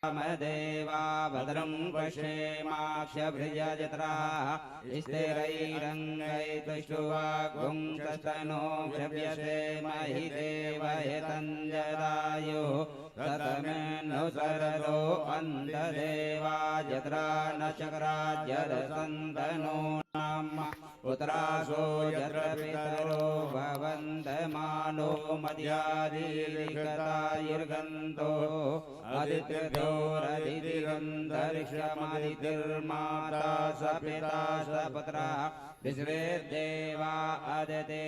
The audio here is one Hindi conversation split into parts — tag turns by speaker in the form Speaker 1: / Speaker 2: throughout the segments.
Speaker 1: देवा भद्रं पश्येमाक्षभृजजत्राः स्थिरैरङ्गैतुष्टुवागुंसस्तनो क्षव्यसे महि देवहितञ्जदायुः ततमेऽनुसरतो अन्धदेवा जत्रा न चक्राज्यरसन्तनो नाम पुत्रासो यत्र पितरो भवन्तमानो मद्यादिरिकतायुर्गन्तो अदितिर्गन्धर्षमदितिर्माता स पिता स पुत्रा विश्वेदेवा अदिते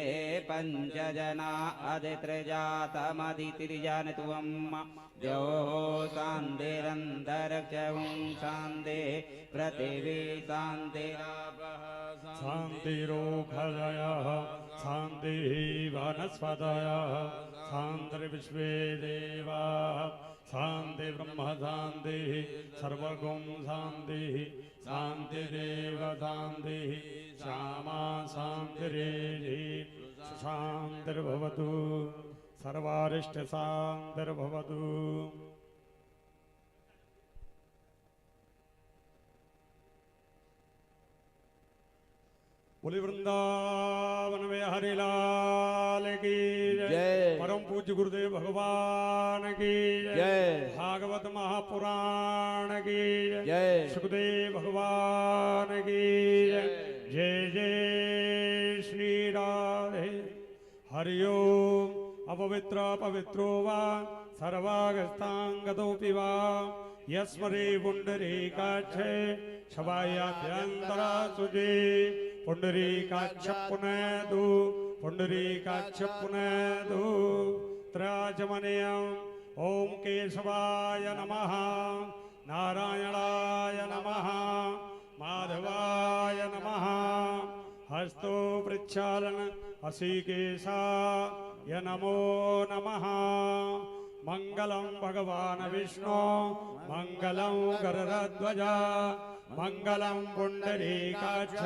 Speaker 1: पञ्चजना अदितिर्जातमदितिर्जनत्वं द्योः शान्तिरन्तरिक्षं शान्ति पृथिवी शान्तिरापः
Speaker 2: शान्तिरोषधयः शान्तिः वनस्पतयः शान्तिर्विश्वे देवाः शान्ति ब्रह्म शान्तिः सर्वगुं शान्तिः शान्तिरेव शान्तिः श्यामा शान्तिरेधि शान्तिर्भवतु सर्वारिष्ट शान्तिर्भवतु। बोले वृंदावन में हरि लाल की जय। परम पूज्य गुरुदेव भगवान की जय। भागवत महापुराण की जय। सुखदेव भगवान की जय। जय जय श्री राधे। हरिओम। अपवित्र पवित्रो वा सर्वागस्तांगतोऽपि वा यस्मरे पुंडरीकाक्षे शवायाभ्यन्तरा सुजे पुंडरीकाक्ष पुनदु पुंडरीकाक्ष पुनदु त्रयाचमनीयम्। ओम केशवाय नमः नारायणाय नमः माधवाय नमः। हस्तो प्रक्षालन हसिकेशाय नमो नमः। मंगलम भगवान विष्णु मंगलम गरुड़ध्वज मंगलम पुंडरीकाक्ष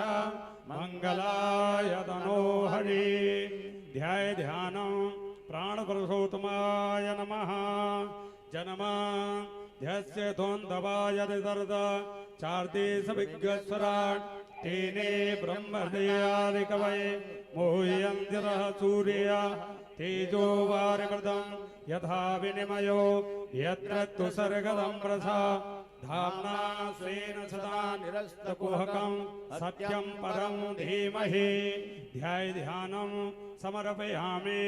Speaker 2: मंगलाय तनोहरि। ध्याय ध्यानं प्राणपुरुषोत्तमाय नमः। जन्म ध्यस्य द्वन्द्वाय दर्द चार्देश विघ्नस्वराट् तेने ब्रह्महृदयादिकवये मोह्यन्तिरः सूर्य तेजो वारिमृतं यथा विनिमयो यत्र तुसर्गदं प्रसा धाम्ना स्वेन सदा निरस्तकुहकं सत्यं परं धीमहि। ध्याय ध्यानं समर्पयामि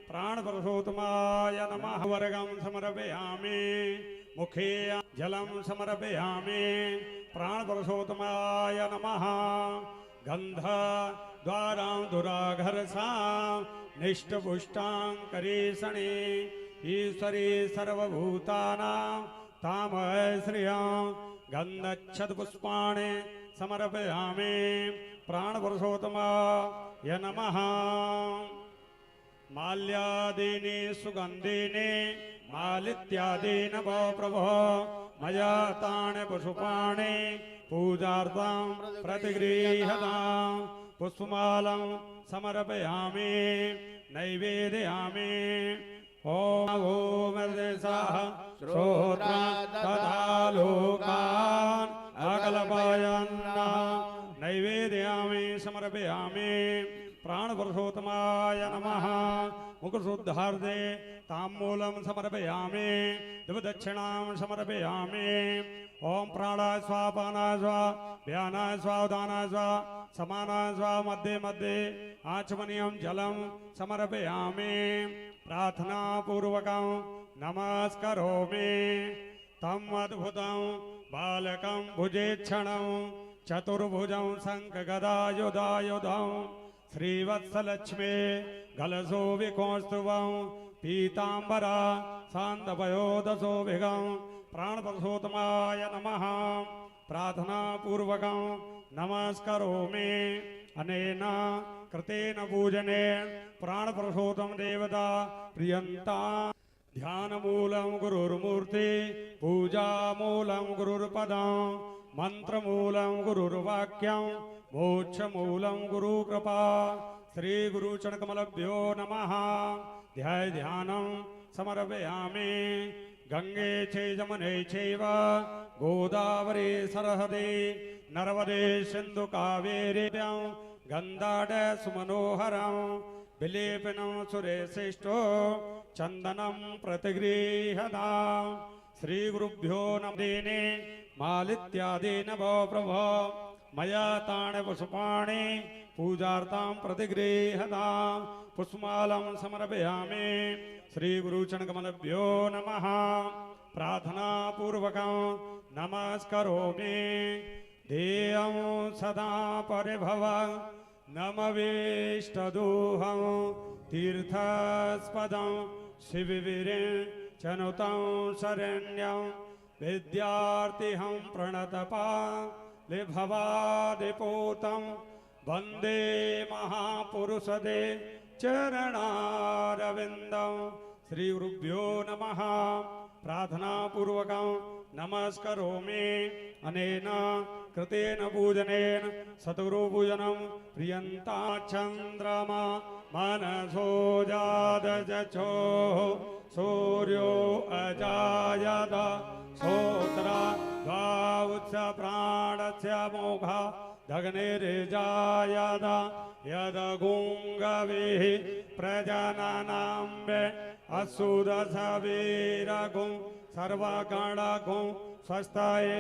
Speaker 2: प्राणपुरुषोत्तमाय नमः। वर्गं समर्पयामि मुखे जलं समर्पयामि प्राणपुरुषोत्तमाय नमः। गंध द्वारां दुराघर्षां निष्टपुष्टां करीषणे ईश्वरी सर्वभूतानां तामय श्रियां गन्धच्छदपुष्पाणि समर्पयामि प्राणपुरुषोत्तमाय नमः। माल्यादीनि सुगन्धीनि मालित्यादीन वो प्रभो मया तानि पुष्पाणि पूजार्थं प्रतिगृह्यतां। पुष्पमालं समर्पयामि नैवेदयामि। ओम देशाः श्रोत्रान् तथा लोकान् अकल्पयन्नः नैवेदयामि समर्पयामि प्राणपुरुषोत्तमाय नमः। मुखशुद्धार्थे ताम्बूलं समर्पयामि दिवदक्षिणां समर्पयामि। ओम प्राणाय स्वाहा अपानाय स्वाहा व्यानाय स्वाहा उदानाय स्वाहा समानाय स्वाहा मध्ये मध्ये आचमनीयं जलं समर्पयामि। प्रार्थना पूर्वकं नमस्करोमि तं अद्भुतं बालकं भुजेक्षणं चतुर्भुजं शङ्खगदायुधायुधं श्रीवत्सलक्ष्मी गलशोभिकौस्तुभं पीताम्बरा शान्तपयोदशोभिगं प्राणपुरुषोत्तमाय नमः। प्रार्थना पूर्वकं नमस्करोमि अनेन कृतेन पूजने प्राणपुरुषोत्तम देवता प्रियंता। ध्यानमूलं गुरुर्मूर्ति पूजामूलं गुरुर्पदं मंत्रमूलं गुरुर्वाक्यं मोक्षमूलं गुरुकृपा। श्री गुरुचरणकमलभ्यो नमः। ध्याय ध्यानं समर्पयामि गंगे चे जमुने चैव गोदावरी सरस्वती नर्मदे सिंधु कावेरीभ्यां गंधाढ सुमनोहरं विलेपनं सुरेशिष्टो चंदनं प्रतिगृह्यता श्री गुरुभ्यो नमः मालित्यादीन भो प्रभो मया ताण पुष्पाणि पूजार्थां प्रतिगृह्यता पुष्पमालं समर्पयामि श्री गुरुचरणकमलभ्यो नमः प्रार्थना पूर्वकं नमस्करोमि देयं सदा परिभव नमवेष्टदोहं तीर्थस्पदं शिवविरिञ्चनुतं शरण्यं विद्यार्थिहं प्रणतपालिभवादिपूतं वन्दे महापुरुषदे चरणारविन्दं श्री गुरुभ्यो नमः प्रार्थना पूर्वकं नमस्करोमि अनेन कृतेन पूजनेन सद्गुरु पूजनं प्रियन्ता चन्द्रमा मनसो जातजचो सूर्यो अजायत सोत्रा द्वाउत्स प्राणस्य मोघा दग्निर्जायत यदगुङ्गविः प्रजननाम्बे असुदसवीरगुं सर्वगणगुं स्वस्ताये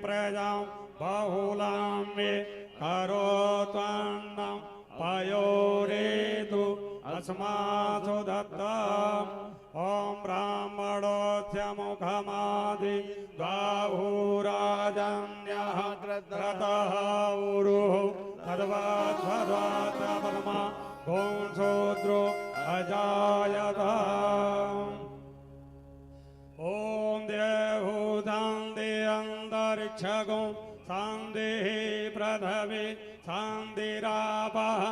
Speaker 2: प्रजां बहुलाम्बे करोत्वन्नं पयोरेतु अस्मासु दत्तम् ॐ ब्राह्मणोऽस्य मुखमादि द्वाहुराजन्यः क्रतः उरुः तद्वत्सद्वात्परमा गोंशूद्रो अजायत ॐ देवहूतान्ते अन्तरिक्षगुं शान्तिः पृथिवी शान्तिरापः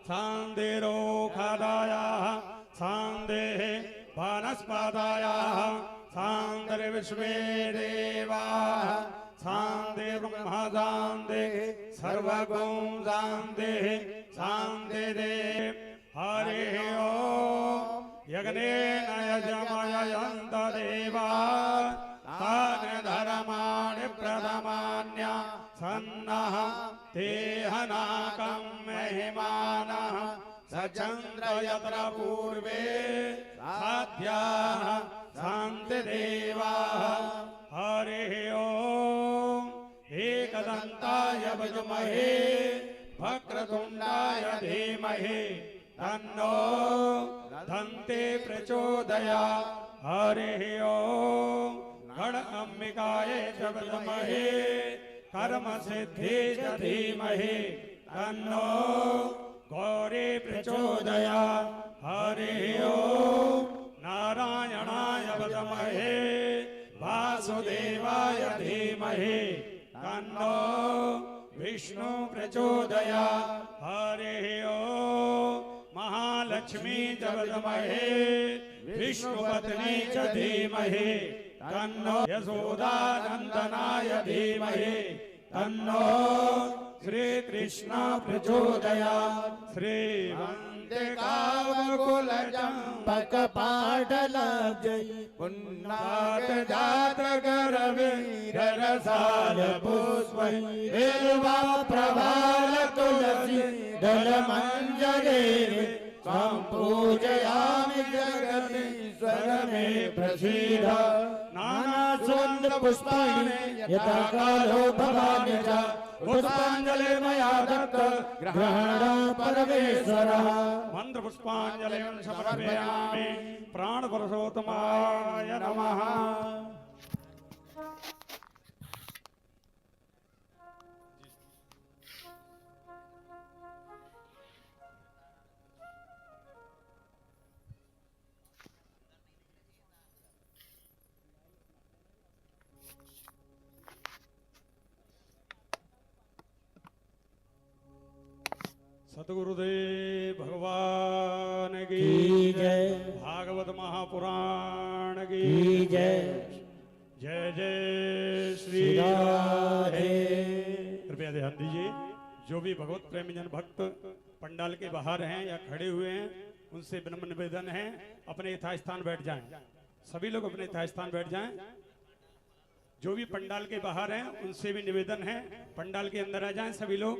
Speaker 2: शान्तिरोखदयः शान्तिः वनस्पतयः शान्तिर्विश्वे देवाः शान्तिर्ब्रह्म शान्तिः सर्वगुं शान्तिः शान्तिरेव हरिः ॐ यज्ञेन यजमयन्त देवाः तानि धर्माणि प्रथमान्य सन्नः ते हनाकं महिमानः सचन्द्र यत्र पूर्वे साध्याः शान्तिदेवाः हरिः ॐ एकदन्ताय विद्महे वक्रतुण्डाय धीमहि तन्नो दन्ते प्रचोदयात् हरिः ॐ गणाम्बिकाय च विद्महे कर्मसिद्धिं च धीमहि तन्नो गौरी प्रचोदयात् हरिः ॐ नारायणाय विद्महे वासुदेवाय धीमहि तन्नो विष्णु प्रचोदयात् हरिः ॐ महालक्ष्मी च विद्महे विष्णुपत्नी च धीमहि तन्नो यशोदानन्दनाय धीमहि तन्नो श्री कृष्ण प्रचोदयात्
Speaker 3: श्रीवन्दिकावकुलचम्पकपाटलाब्जयी पुन्नाटजातकरवीररसाल पुष्पै बिल्वा प्रभाल तुलसी दलमञ्जरे त्वं पूजयामि जगदीश्वर मे प्रसीद नानासुन्द पुष्पाणि यथा कालो भवामि च पुष्पांजलि मया दत्त ग्रहण परमेश्वरः
Speaker 2: मंत्र पुष्पांजलिं समर्पयामि प्राण पुरुषोत्तमाय नमः सतगुरुदेव भगवान की
Speaker 3: जय।
Speaker 2: भागवत महापुराण की
Speaker 3: जय।
Speaker 2: जय जय श्री
Speaker 3: राधे।
Speaker 2: कृपया ध्यान दीजिए, जो भी भगवत प्रेमी जन भक्त पंडाल के बाहर हैं या खड़े हुए हैं, उनसे विनम्र निवेदन है अपने यथास्थान बैठ जाएं। सभी लोग अपने यथा स्थान बैठ जाएं। जो भी पंडाल के बाहर हैं उनसे भी निवेदन है पंडाल के अंदर आ जाएं सभी लोग।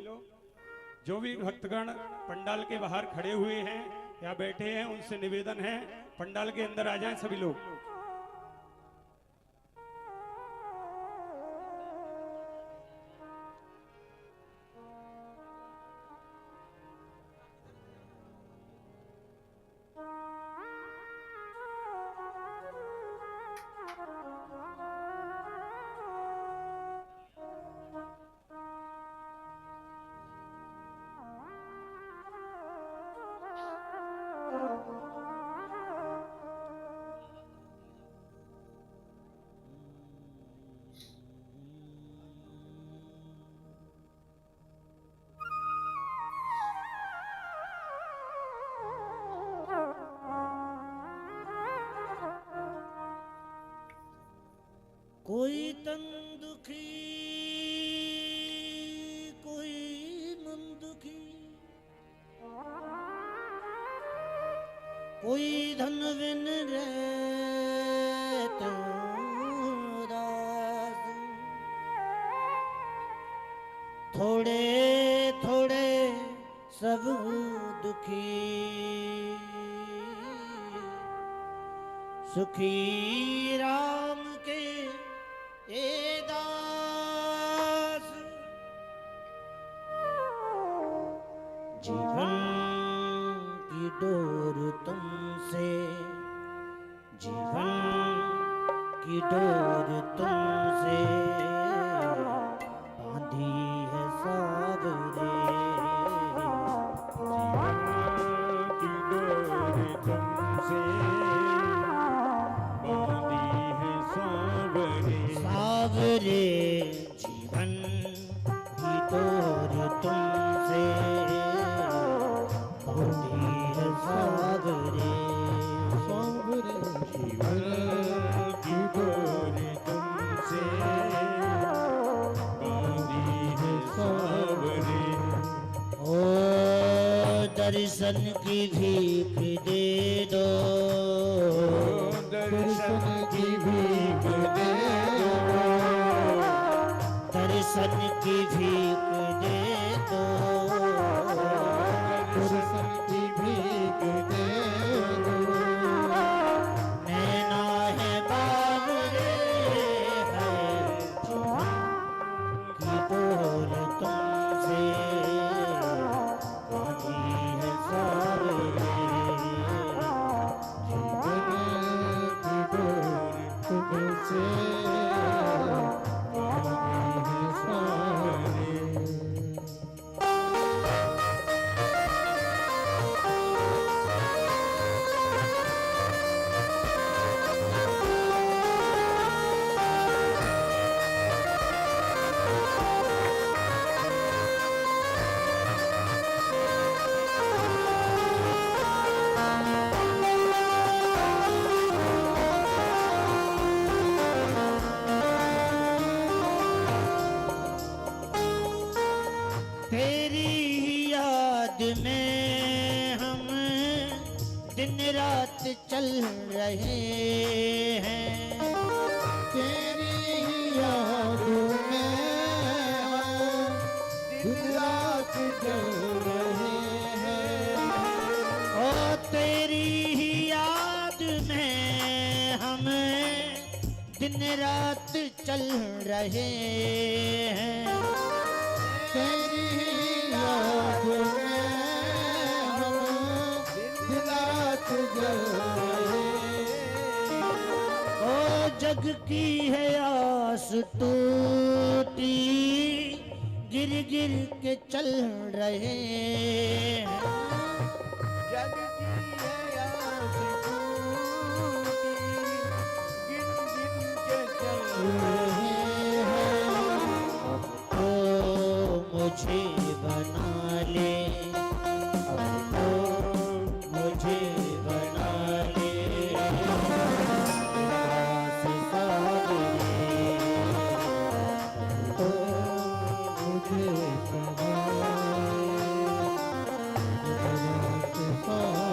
Speaker 2: जो भी भक्तगण पंडाल के बाहर खड़े हुए हैं या बैठे हैं उनसे निवेदन है पंडाल के अंदर आ जाएं सभी लोग।
Speaker 3: कोई तन दुखी कोई मन दुखी, कोई धन बिन रहत उदास, थोड़े थोड़े सब दुखी, सुखी राम के ए दास। जीवन की डोर तुमसे, जीवन की डोर तुमसे बांधी है सावरे। जीवन की डोर तुमसे बांधी है सावरे। सावरे जीवन की डोर तुमसे बांधी है सावरे। सावरे जीवन की डोर तुमसे बांधी है सावरे। ओ दर्शन की भीख दे दो, दर्शन की भीख दे दो, दर्शन की भीख दे दो, दर्शन की भीख दे दो। नैना है बावरे है की डोर तुमसे बांधी है सावरे। तुमसे बांधी है सावरे। तेरी याद में हम दिन रात चल रहे हैं, तेरी याद में दिन रात चल रहे हैं। ओ तेरी याद में हम दिन रात चल रहे हैं, तेरी याद में हम दिन रात जल रहे। ओ जग की है आस टूटी, गिर गिर के चल रहे हैं। जग की है आस टूटी, गिर गिर के चल रहे हैं। तो मुझे बना ले, अब तो मुझे बना ले दास सावरे। तो मुझे बना ले दास सावरे।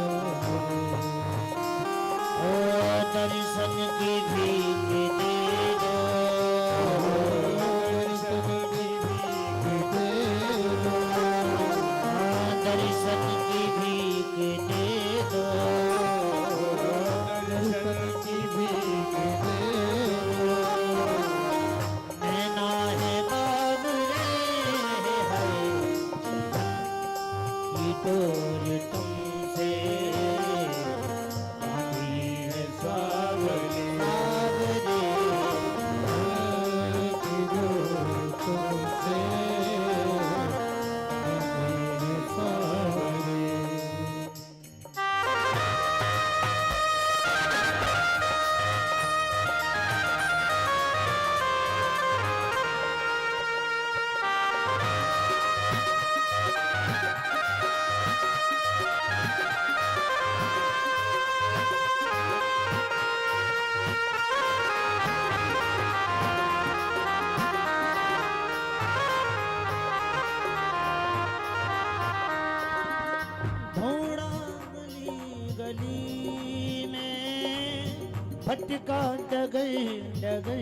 Speaker 3: भटका डगर डगर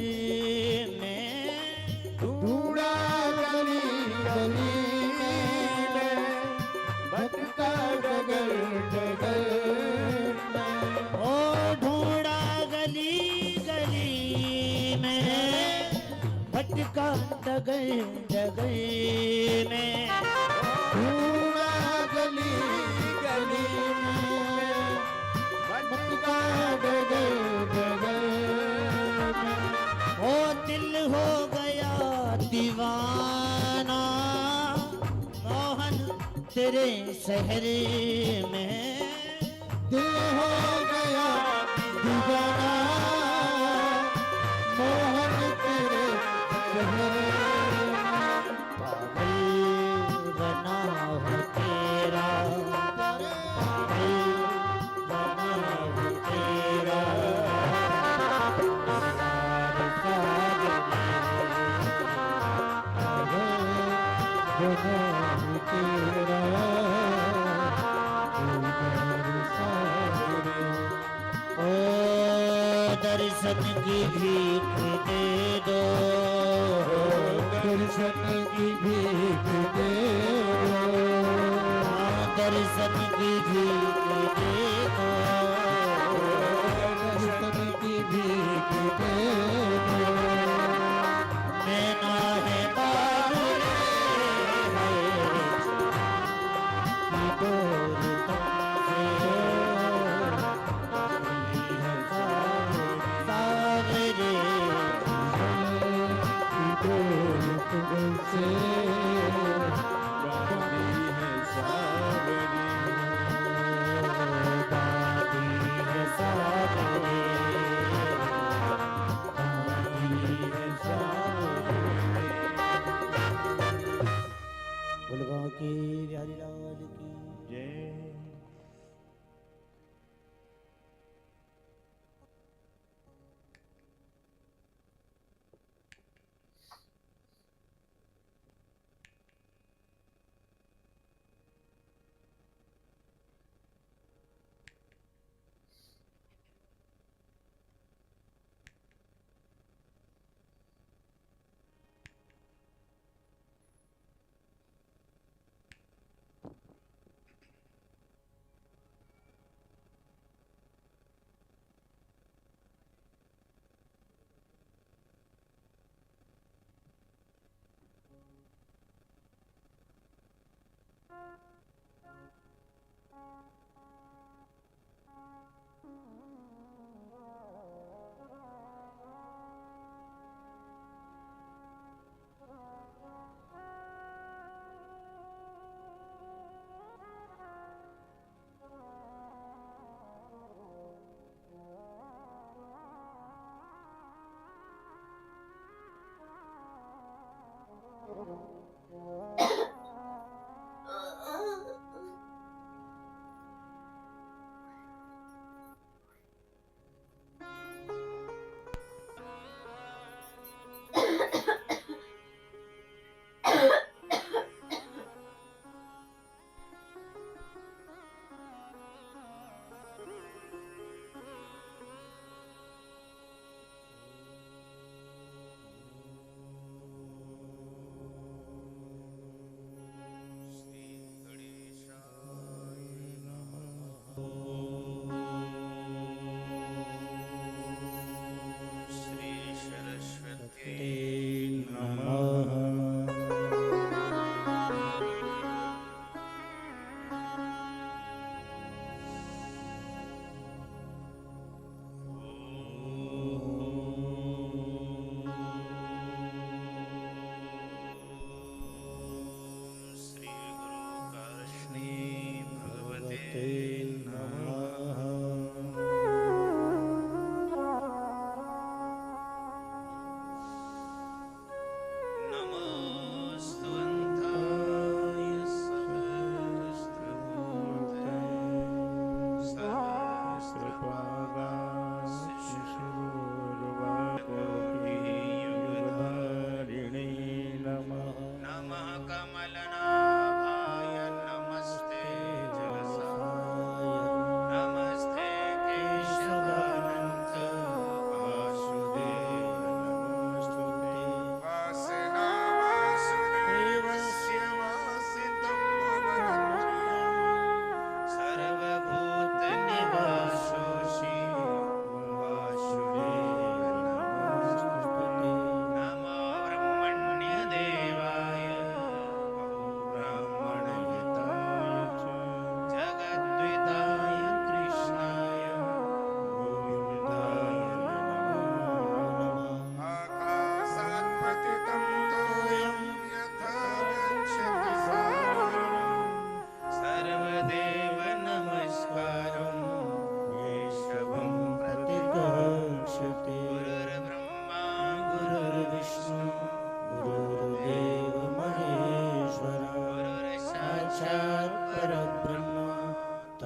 Speaker 3: में ढूंढा गली गली में भटका डगर डगर में
Speaker 4: ओ ढूंढा गली गली में भटका डगर डगर में
Speaker 3: ढूंढा गली गली में भटका डगर डगर में
Speaker 4: ओ दिल हो गया दीवाना मोहन तेरे शहर में
Speaker 3: दिल हो गया दीवाना मोहन तेरे शहर
Speaker 4: पागल बना हो तेरा पागल बना हो तेरा ओ दर्शन की भीख दे दो
Speaker 3: दर्शन की भीख दे दो
Speaker 4: हाँ, दर्शन की भीख दे दो
Speaker 3: दर्शन की भीख दे दो
Speaker 4: नैना है बाबुले है की डोर तुमसे सावरे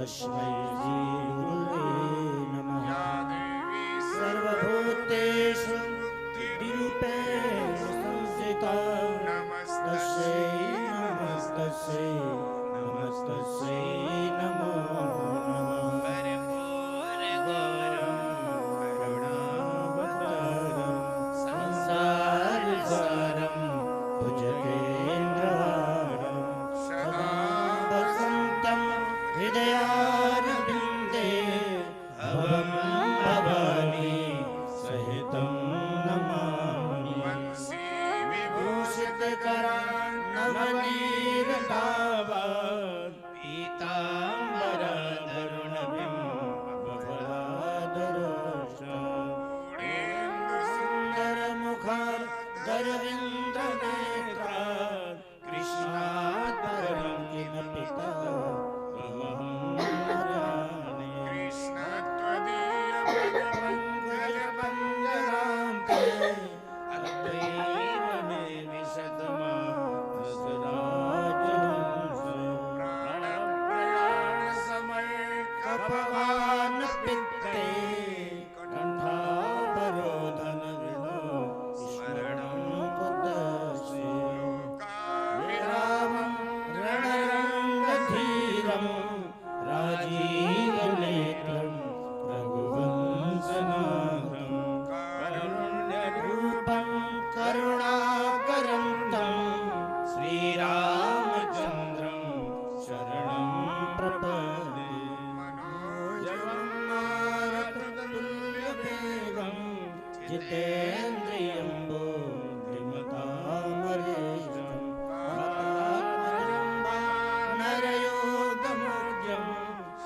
Speaker 4: तस्मै श्री गुरुवे नमः सर्वभूतेषु विरूपेण संस्थिता तस्यै नमस्तस्यै नमस्तस्यै नमो नमः संसारसारं भुजगेन्द्रहारं सदा वसन्तं हृदयारविन्दे भवं भवानी सहितं नमामि विभूषितकरान्नवनीरतावान् पीताम्बरधरुणबिम्बफलाधरोष्ठम् सुन्दरमुखादरविन्दनेत्रान् कृष्णात्परं किमपि तमहं न जाने कृष्णत्वदीयपदपङ्कजपञ्जरान्ते अत्रैव मे विशतमासराजहंसप्राणप्रयाणसमये कपवानपित्ते कण्ठावरोधनविनो स्मरणं कुतस्ते विरामं रणरङ्गधीरं राजीवनेत्रं रघुवंशनाथं कारुण्यरूपं करुणाकरं तं श्रीरामचन्द्रं शरणं प्रपद्ये मनोजवं मारुततुल्यवेगं जितेन्द्रियं बुद्धिमतामरेशं वातात्मजं वानरयोगमोग्यं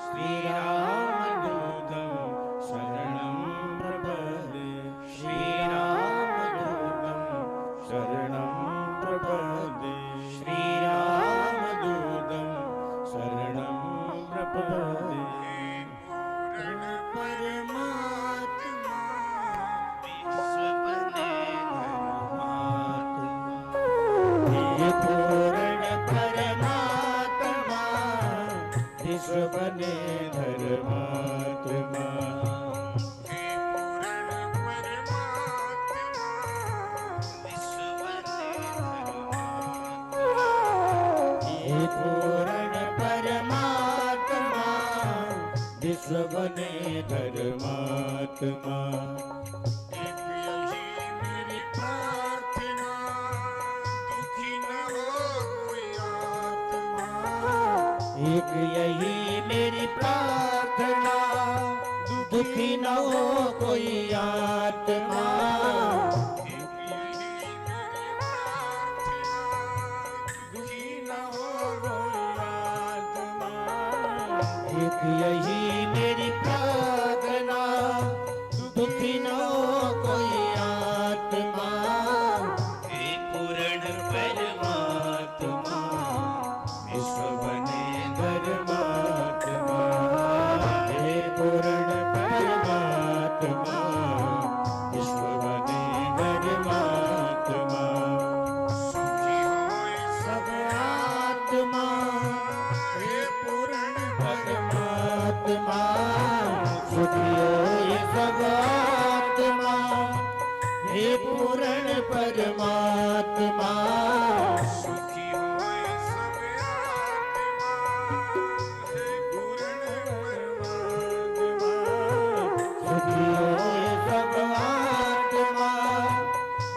Speaker 4: श्रीरामदूतं शरणं प्रपद्ये श्रीरामदूतं शरणं प्रपद्ये श्रीरामदूतं शरणं प्रपद्ये परमात्मा विश्वबने धर्मात्मा हे पूर्ण परमात्मा विश्वबने धर्मात्मा एक यही मेरी प्रार्थना दुखी न हो कोई आत्मा एक यही मेरी प्रार्थना दुखी न हो कोई आत्मा हे पूर्ण परमात्मा विश्वबने धर्मात्मा हे पूर्ण परमात्मा विश्वबने धर्मात्मा सब आत्मा हे पूर्ण परमात्मा सुखी होए सब आत्मा हे पूर्ण परमात्मा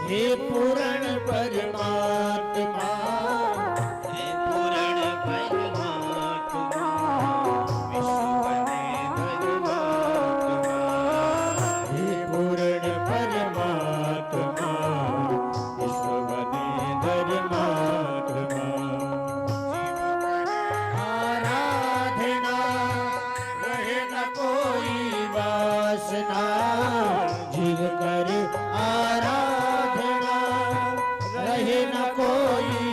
Speaker 4: हे पूर्ण परमात्मा हे पूर्ण परमात्मा विश्वबने धर्मात्मा हे पूर्ण परमात्मा विश्वबने धर्मात्मा आराधना रहे न कोई वासना जीव कर आराधना रहे न कोई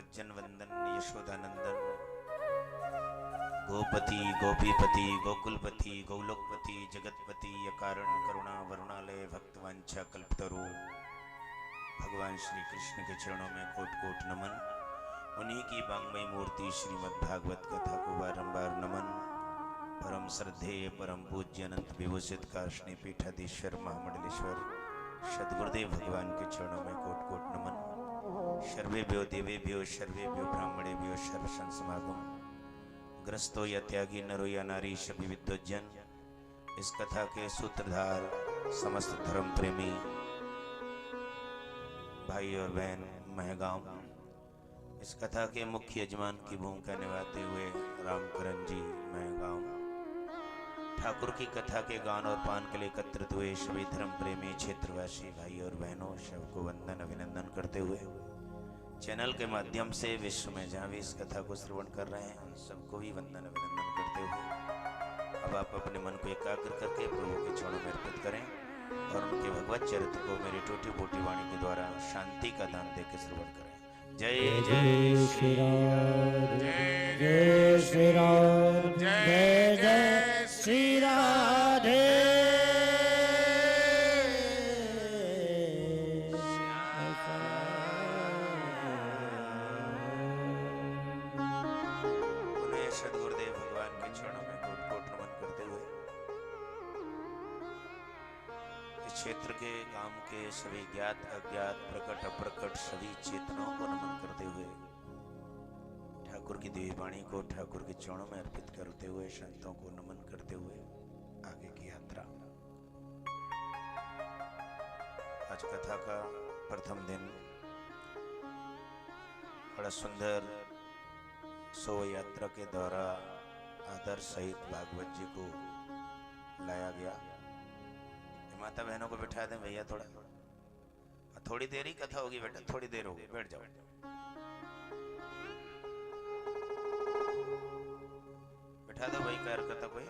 Speaker 5: सज्जन वंदन यशोदानंदन गोपति गोपीपति गोकुलपति गौलोकपति जगतपति अकारण करुणा वरुणालय भक्तवंशा कल्पतरु भगवान श्री कृष्ण के चरणों में कोट कोट नमन। उन्हीं की वांग्मय मूर्ति श्रीमद् भागवत कथा को बारंबार नमन। परम श्रद्धेय परम पूज्य अनंत विभूषित काष्णी पीठाधीश्वर महामंडलेश्वर सद्गुरुदेव भगवान के चरणों में कोट कोट नमन। सर्वेभ्यो देवेभ्यो सर्वेभ्यो ब्राह्मणेभ्यो सर्वसंग समागम। ग्रस्तो या त्यागी नरो या नारी सभी विद्वज्जन, इस कथा के सूत्रधार समस्त धर्म प्रेमी भाई और बहन महगांव, इस कथा के मुख्य यजमान की भूमिका निभाते हुए रामकरण जी महगांव, ठाकुर की कथा के गान और पान के लिए एकत्रित हुए सभी धर्म प्रेमी क्षेत्रवासी भाई और बहनों, सबको वंदन अभिनंदन करते हुए चैनल के माध्यम से विश्व में जहाँ भी इस कथा को श्रवण कर रहे हैं उन सबको भी वंदन अभिनंदन करते हुए अब आप अपने मन को एकाग्र करके प्रभु के चरणों में अर्पित करें और उनके भगवत चरित्र को मेरी टूटी फूटी वाणी के द्वारा शांति का दान देकर श्रवण करें। जय जय श्री राम,
Speaker 4: जय श्री राम, जय जय श्री राधे।
Speaker 5: उन्हें सद्गुरुदेव भगवान के चरणों में कोट कोट नमन करते हुए इस क्षेत्र के गांव के सभी ज्ञात अज्ञात प्रकट अप्रकट सभी चेतनाओं को नमन करते हुए ठाकुर की देवी वाणी को ठाकुर के चरणों में अर्पित करते हुए संतों को नमन करते हुए आगे की यात्रा। आज कथा का प्रथम दिन बड़ा सुंदर शोभा यात्रा के द्वारा आदर सहित भागवत जी को लाया गया। माता बहनों को बिठा दें भैया, थोड़ी देर ही कथा होगी बेटा, थोड़ी देर होगी, बैठ जाओ। बिठा दो भाई, क्या कथा कोई।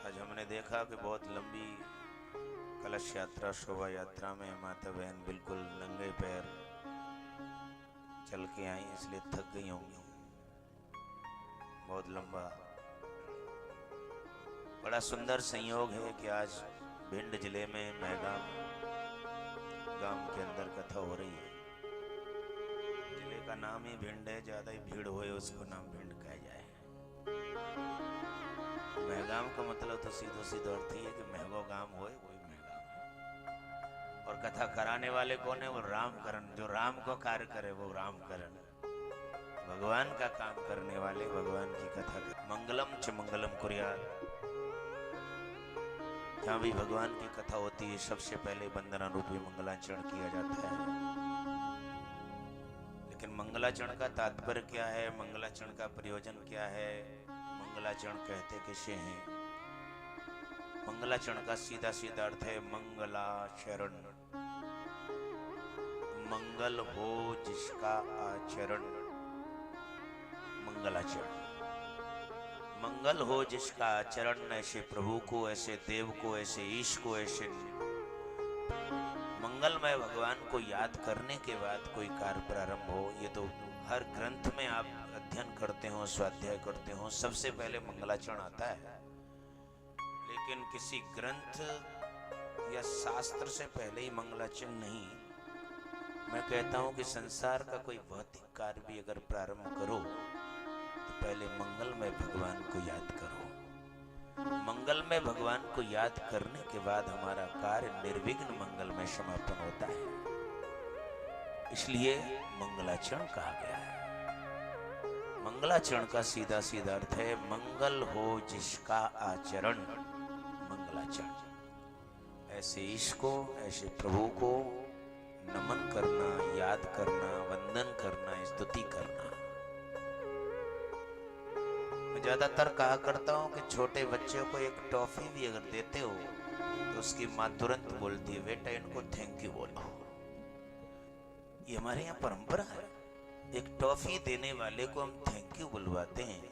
Speaker 5: आज हमने देखा कि बहुत लंबी कलश यात्रा शोभा यात्रा में माता बहन बिल्कुल नंगे पैर चल के आई, इसलिए थक गई होंगी। बहुत लंबा बड़ा सुंदर संयोग है कि आज भिंड जिले में महगांव गांव के अंदर कथा हो रही है। जिले का नाम ही भिंड है, ज्यादा ही भीड़ होए उसको नाम भिंड कहा जाए। महगांव का मतलब तो सीधो सीधो अर्थ ही है कि महगो गांव होए, वही महगांव। और कथा कराने वाले कौन है? वो रामकरण, जो राम को कार्य करे वो रामकरण, भगवान का काम करने वाले भगवान की कथा कर। मंगलम च मंगलम कुर्यात्। जहाँ भी भगवान की कथा होती है सबसे पहले वंदनारूपी मंगलाचरण किया जाता है। लेकिन मंगलाचरण का तात्पर्य क्या है, मंगलाचरण का प्रयोजन क्या है, मंगलाचरण कहते किसे हैं? मंगलाचरण का सीधा सीधा अर्थ है मंगलाचरण। मंगल हो जिसका आचरण, मंगलाचरण। मंगल हो जिसका आचरण, ऐसे प्रभु को, ऐसे देव को, ऐसे ईश को, ऐसे मंगलमय भगवान को याद करने के बाद कोई कार्य प्रारंभ हो। ये तो हर ग्रंथ में आप अध्ययन करते हो, स्वाध्याय करते हो, सबसे पहले मंगलाचरण आता है। लेकिन किसी ग्रंथ या शास्त्र से पहले ही मंगलाचरण नहीं। मैं कहता हूं कि संसार का कोई भौतिक कार्य भी अगर प्रारंभ करो तो पहले मंगलमय भगवान को याद करो। मंगलमय भगवान को याद करने के बाद हमारा कार्य निर्विघ्न मंगलमय समापन होता है। इसलिए मंगलाचरण कहा गया है। मंगलाचरण का सीधा सीधा अर्थ है मंगल हो जिसका आचरण, मंगलाचरण। ऐसे ईश को, ऐसे प्रभु को नमन करना, याद करना, वंदन करना, स्तुति करना। मैं ज्यादातर कहा करता हूं कि छोटे बच्चों को एक टॉफी भी अगर देते हो तो उसकी माँ तुरंत बोलती है बेटा इनको थैंक यू बोलो। ये हमारे यहाँ परंपरा है। एक टॉफी देने वाले को हम थैंक यू बुलवाते हैं।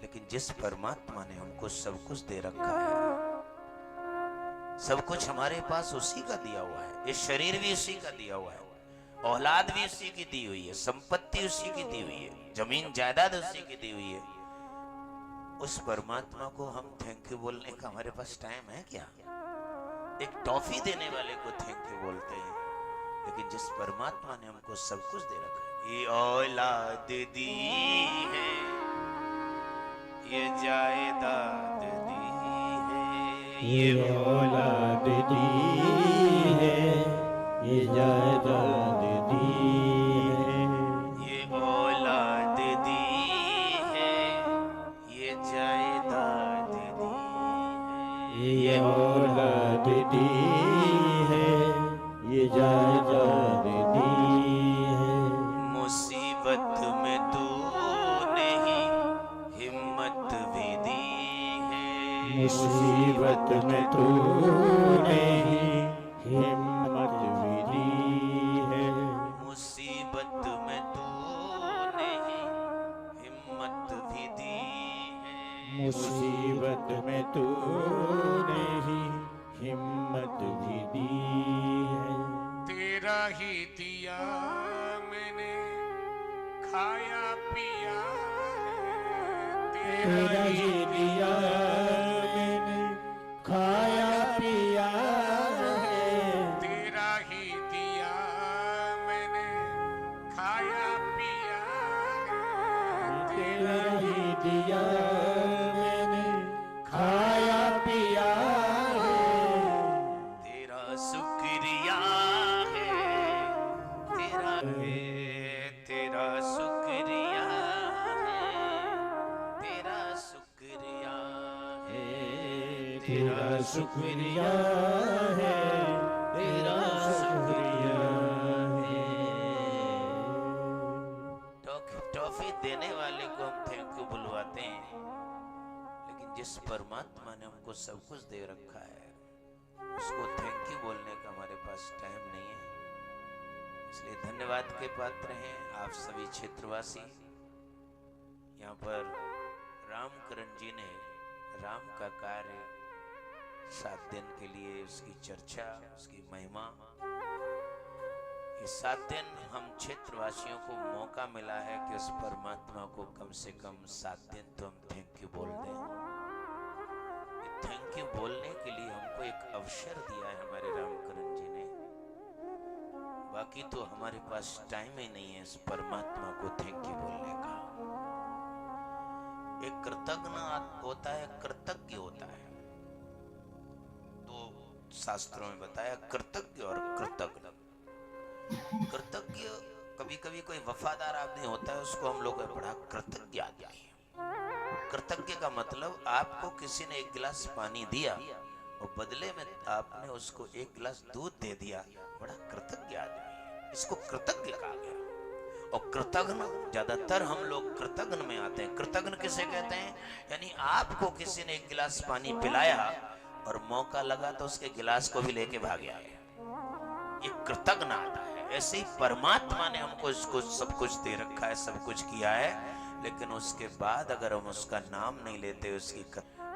Speaker 5: लेकिन जिस परमात्मा ने हमको सब कुछ दे रखा है, सब कुछ हमारे पास उसी का दिया हुआ है। ये शरीर भी उसी का दिया हुआ है, औलाद भी उसी की दी हुई है, संपत्ति उसी की दी हुई है, जमीन जायदाद उसी की दी हुई है। उस परमात्मा को हम थैंक यू बोलने का हमारे पास टाइम है क्या? एक टॉफी देने वाले को थैंक यू बोलते हैं, लेकिन जिस परमात्मा ने हमको सब कुछ दे रखा है, ये औलाद दी है, ये जायदाद दी है,
Speaker 4: ये औलाद दी है, ये जायदाद दी है,
Speaker 5: ये औलाद दी है, ये जायदाद दी है,
Speaker 4: ये औलाद दी है, ये जायदाद दी है।
Speaker 5: मुसीबत में तूने ही हिम्मत भी दी है,
Speaker 4: मुसीबत में तूने ही हिम्मत भी दी है,
Speaker 5: मुसीबत में तूने ही हिम्मत भी दी है,
Speaker 4: मुसीबत में तूने ही हिम्मत भी दी है।
Speaker 6: तेरा ही दिया मैंने खाया पिया है,
Speaker 4: तेरा ही दिया मैंने खाया पिया है,
Speaker 6: तेरा ही दिया मैंने खाया पिया है,
Speaker 4: तेरा ही दिया मैंने खाया पिया है।
Speaker 5: तेरा शुक्रिया है, तेरा है, तेरा शुक्रिया है, तेरा शुक्रिया है,
Speaker 4: तेरा शुक्रिया है, तेरा शुक्रिया है।
Speaker 5: टॉफी देने वाले को हम थैंक यू बुलवाते हैं, लेकिन जिस परमात्मा ने हमको सब कुछ दे रखा है, उसको थैंक यू बोलने का हमारे पास टाइम नहीं है। इसलिए धन्यवाद के पात्र हैं आप सभी क्षेत्रवासी। यहाँ पर रामकरण जी ने राम का कार्य 7 दिन के लिए, उसकी चर्चा, उसकी महिमा, ये 7 दिन हम क्षेत्रवासियों को मौका मिला है कि उस परमात्मा को कम से कम 7 दिन तो हम थैंक यू बोल दें। थैंक यू बोलने के लिए हमको एक अवसर दिया है हमारे रामकरण जी ने, बाकी तो हमारे पास टाइम ही नहीं है इस परमात्मा को थैंक यू बोलने का। एक कृतज्ञ होता है, कृतज्ञ होता है। तो शास्त्रों में बताया कृतज्ञ और कृतज्ञ। कृतज्ञ कभी कभी कोई वफादार आदमी होता है, उसको हम लोग बड़ा कृतज्ञ आदमी है। कृतज्ञ का मतलब आपको किसी ने 1 गिलास पानी दिया और बदले में आपने उसको 1 गिलास दूध दे दिया, बड़ा कृतज्ञ आदमी है, इसको कृतज्ञ कहा गया। और कृतज्ञ ज्यादातर हम लोग कृतज्ञ में आते हैं। कृतज्ञ किसे कहते हैं? यानी आपको किसी ने 1 गिलास पानी पिलाया और मौका लगा तो उसके गिलास को भी लेके भाग गया, ये कृतज्ञ आता है। ऐसे ही परमात्मा ने हमको इसको सब कुछ दे रखा है, सब कुछ किया है, लेकिन उसके बाद अगर हम उसका नाम नहीं लेते, उसकी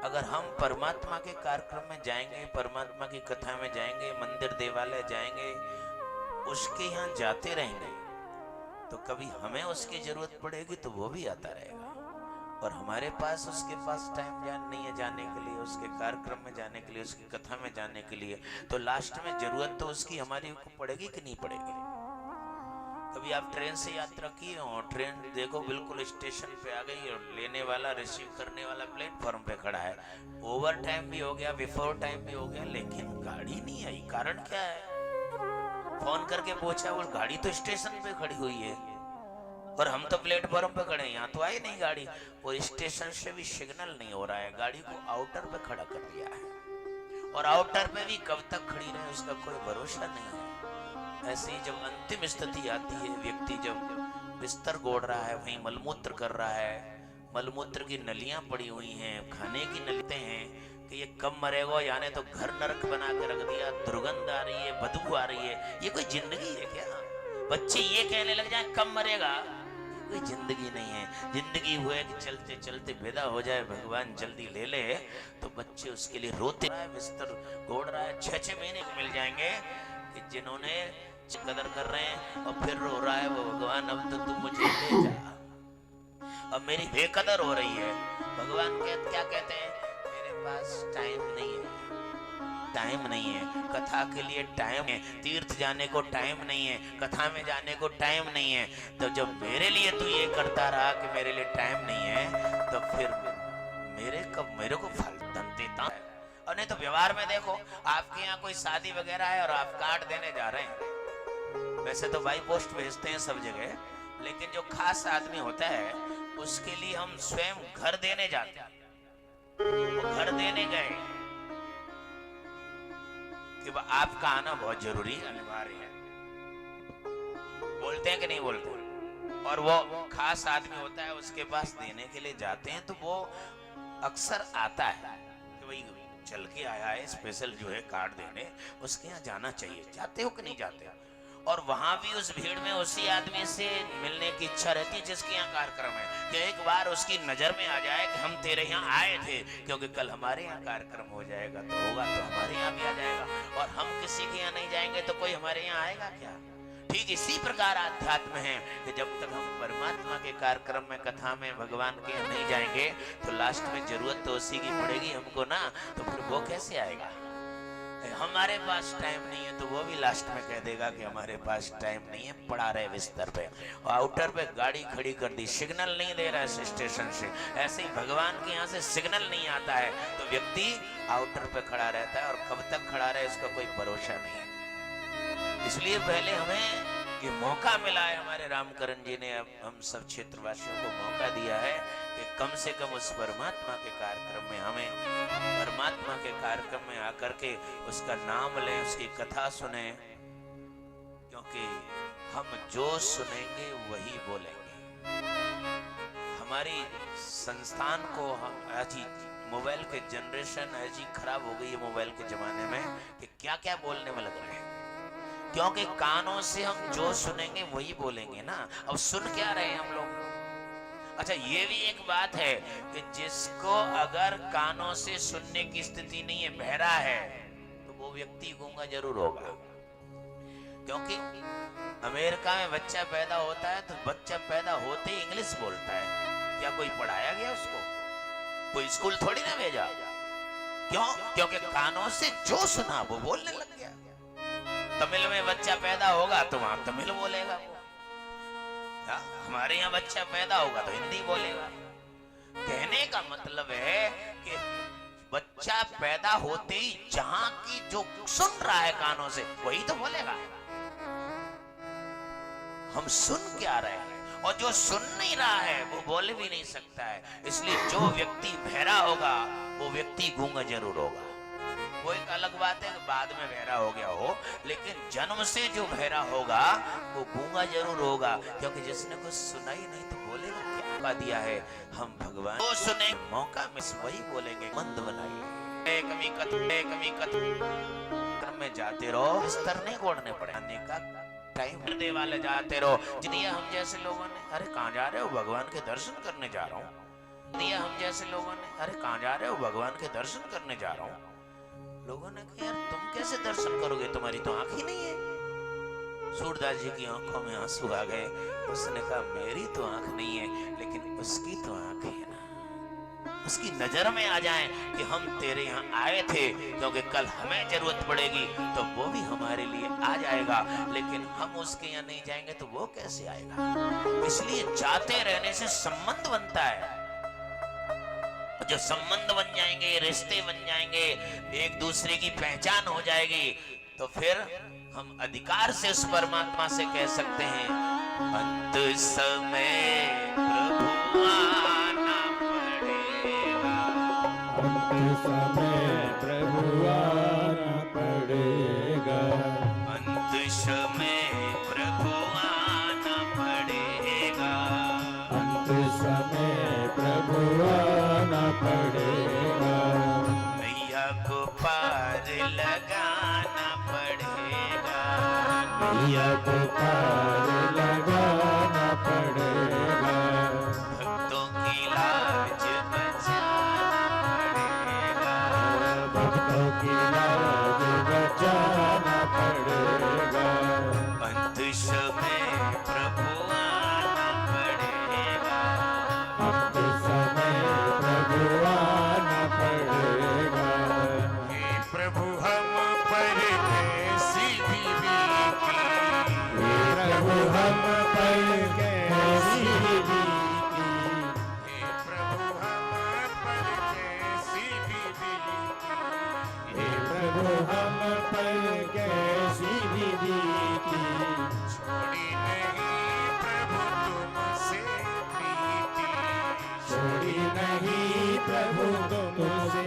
Speaker 5: अगर हम परमात्मा के कार्यक्रम में जाएंगे, परमात्मा की कथा में जाएंगे, मंदिर देवालय जाएंगे, उसके यहाँ जाते रहेंगे, तो कभी हमें उसकी जरूरत पड़ेगी तो वो भी आता रहेगा, और हमारे पास उसके पास टाइम नहीं है जाने के लिए, उसके कार्यक्रम में जाने के लिए, उसकी कथा में जाने के लिए, तो लास्ट में जरूरत तो उसकी हमारी को पड़ेगी कि नहीं पड़ेगी। कभी आप ट्रेन से यात्रा किए हो, ट्रेन देखो बिल्कुल स्टेशन पे आ गई और लेने वाला, रिसीव करने वाला प्लेटफॉर्म पे खड़ा है, ओवर टाइम भी हो गया, बिफोर टाइम भी हो गया, लेकिन गाड़ी नहीं आई। कारण क्या है? फोन करके पूछा, वो गाड़ी तो स्टेशन पे खड़ी हुई है और हम तो प्लेटफॉर्म पे खड़े हैं, यहाँ तो आई नहीं गाड़ी। और स्टेशन से भी सिग्नल नहीं हो रहा है, गाड़ी को आउटर पे खड़ा कर दिया है, और आउटर पे भी कब तक खड़ी रहे उसका कोई भरोसा नहीं है। ऐसे ही जब अंतिम स्थिति आती है, व्यक्ति जब बिस्तर गोड़ रहा है, वहीं मलमूत्र कर रहा है, मलमूत्र की नलियां पड़ी हुई हैं, खाने की नलियां हैं कि ये कब मरेगा, यानी तो घर नरक बना के रख दिया, दुर्गंध आ रही है, बदबू आ रही है, ये कोई जिंदगी है क्या? बच्चे ये कहने लग जाए कब मरेगा, कोई जिंदगी नहीं है। जिंदगी हुए कि चलते चलते विदा हो जाए, भगवान जल्दी ले ले, तो बच्चे उसके लिए रोते रहे, बिस्तर गोड़ रहा है। 6-6 महीने मिल जाएंगे कि जिन्होंने कदर कर रहे हैं और फिर रो रहा है वो, भगवान अब तो तुम मुझे ले जा, अब मेरी बेकदर हो रही है। भगवान क्या कहते हैं, मेरे पास टाइम नहीं है, टाइम नहीं है कथा के लिए, टाइम है तीर्थ जाने को, टाइम नहीं है कथा में जाने को, टाइम नहीं है। तो जब मेरे लिए तू ये करता रहा कि मेरे लिए टाइम नहीं है, तो फिर मेरे को फल धन देता है। और नहीं तो व्यवहार में देखो, आपके यहाँ कोई शादी वगैरह है और आप कार्ड देने जा रहे हैं, वैसे तो बाई पोस्ट भेजते हैं सब जगह, लेकिन जो खास आदमी होता है उसके लिए हम स्वयं घर देने जाते हैं। वो घर देने गए कि आपका आना बहुत जरूरी अनिवार्य है, बोलते हैं कि नहीं बोलते। और वो खास आदमी होता है, उसके पास देने के लिए जाते हैं, तो वो अक्सर आता है कि भाई चल के आया है स्पेशल जो है कार्ड देने, उसके यहाँ जाना चाहिए। जाते हो कि नहीं जाते? और वहां भी उस भीड़ में उसी आदमी से मिलने की इच्छा रहती है जिसके यहाँ कार्यक्रम है, कि एक बार उसकी नजर में आ जाए कि हम तेरे यहाँ आए थे, क्योंकि कल हमारे यहाँ कार्यक्रम हो जाएगा, तो होगा तो हमारे यहाँ भी आ जाएगा। और हम किसी के यहाँ नहीं जाएंगे तो कोई हमारे यहाँ आएगा क्या? ठीक इसी प्रकार आध्यात्म है कि जब तक हम परमात्मा के कार्यक्रम में, कथा में, भगवान के यहाँ नहीं जाएंगे, तो लास्ट में जरूरत तो उसी की पड़ेगी हमको ना, तो फिर वो कैसे आएगा? हमारे पास टाइम नहीं है तो वो भी लास्ट में कह देगा कि हमारे पास टाइम नहीं है, पड़ा रहे बिस्तर पे। और आउटर पे गाड़ी खड़ी कर दी, सिग्नल नहीं दे रहा है स्टेशन से। ऐसे ही भगवान के यहाँ से सिग्नल नहीं आता है तो व्यक्ति आउटर पे खड़ा रहता है, और कब तक खड़ा रहे इसका कोई भरोसा नहीं है। इसलिए पहले हमें ये मौका मिला है, हमारे रामकरण जी ने हम सब क्षेत्रवासियों को मौका दिया है कि कम से कम उस परमात्मा के कार्यक्रम में, हमें परमात्मा के कार्यक्रम में आकर के उसका नाम लें, उसकी कथा सुने, क्योंकि हम जो सुनेंगे वही बोलेंगे। हमारी संस्थान को हम ऐसी मोबाइल के जनरेशन ऐसी खराब हो गई है मोबाइल के जमाने में कि क्या क्या बोलने में लग रहे हैं, क्योंकि कानों से हम जो सुनेंगे वही बोलेंगे ना। अब सुन क्या रहे हैं हम लोग? अच्छा, ये भी एक बात है कि जिसको अगर कानों से सुनने की स्थिति नहीं है, बहरा है, तो वो व्यक्ति गूंगा जरूर होगा। क्योंकि अमेरिका में बच्चा पैदा होता है तो बच्चा पैदा होते ही इंग्लिश बोलता है। क्या कोई पढ़ाया गया उसको? कोई स्कूल थोड़ी ना भेजा। क्यों? क्योंकि कानों से जो सुना वो बोलने लग गया। तमिल में बच्चा पैदा होगा तो वहां तमिल बोलेगा, हमारे यहाँ बच्चा पैदा होगा तो हिंदी बोलेगा। कहने का मतलब है कि बच्चा पैदा होते ही जहां की जो सुन रहा है कानों से वही तो बोलेगा। हम सुन क्या रहे हैं, और जो सुन नहीं रहा है वो बोल भी नहीं सकता है। इसलिए जो व्यक्ति बहरा होगा वो व्यक्ति गूंगा जरूर होगा। वो एक अलग बात है कि बाद में बहरा हो गया हो, लेकिन जन्म से जो बहरा होगा वो गूंगा जरूर होगा, क्योंकि जिसने कुछ सुना ही नहीं तो बोलेगा क्या? का दिया है हम भगवान को सुने, मौका में वही बोलेंगे। मंद बनाइए, कमी क्रम में जाते रहो, बिस्तर नहीं ओढ़ने पड़े, आने का टाइम दे वाले जाते रहो। जिन्हें हम जैसे लोगों ने, अरे कहाँ जा रहे हो? भगवान के दर्शन करने जा रहा हूँ। दिया हम जैसे लोगों ने, अरे कहाँ जा रहे हो? भगवान के दर्शन करने जा रहा हूँ। लोगों ने कहा, यार तुम कैसे दर्शन करोगे, तुम्हारी तो आंख ही नहीं है। सूरदास जी की आंखों में आंसू आ गए। उसने कहा, मेरी तो आंख नहीं है, लेकिन उसकी तो आंख है ना। उसकी नजर में आ जाए कि हम तेरे यहाँ आए थे, क्योंकि कल हमें जरूरत पड़ेगी तो वो भी हमारे लिए आ जाएगा, लेकिन हम उसके यहाँ नहीं जाएंगे तो वो कैसे आएगा? इसलिए जाते रहने से संबंध बनता है। जो संबंध बन जाएंगे, रिश्ते बन जाएंगे, एक दूसरे की पहचान हो जाएगी, तो फिर हम अधिकार से उस परमात्मा से कह सकते हैं, अंत समय प्रभु आना पड़ेगा।
Speaker 4: अंत समय प्रभु आना पड़ेगा।
Speaker 5: अंत समय प्रभु आना पड़ेगा।
Speaker 4: अंत समय प्रभु आना पड़ेगा।
Speaker 5: नैया को पार लगाना पड़ेगा।
Speaker 4: नैया को पार लगाना पड़ेगा।
Speaker 5: समय प्रभु आना पड़ेगा।
Speaker 4: अंत समय प्रभु आना पड़ेगा।
Speaker 6: हे प्रभु हम पर कैसी भी बीती,
Speaker 4: हे प्रभु हम पर कैसी बीती,
Speaker 6: हे प्रभु हम पर कैसी भी बीती,
Speaker 4: हे प्रभु हम पर कैसी भी बीती,
Speaker 6: छोड़ी नहीं प्रभु तुमसे प्रीति,
Speaker 4: छोड़ी नहीं प्रभु तुमसे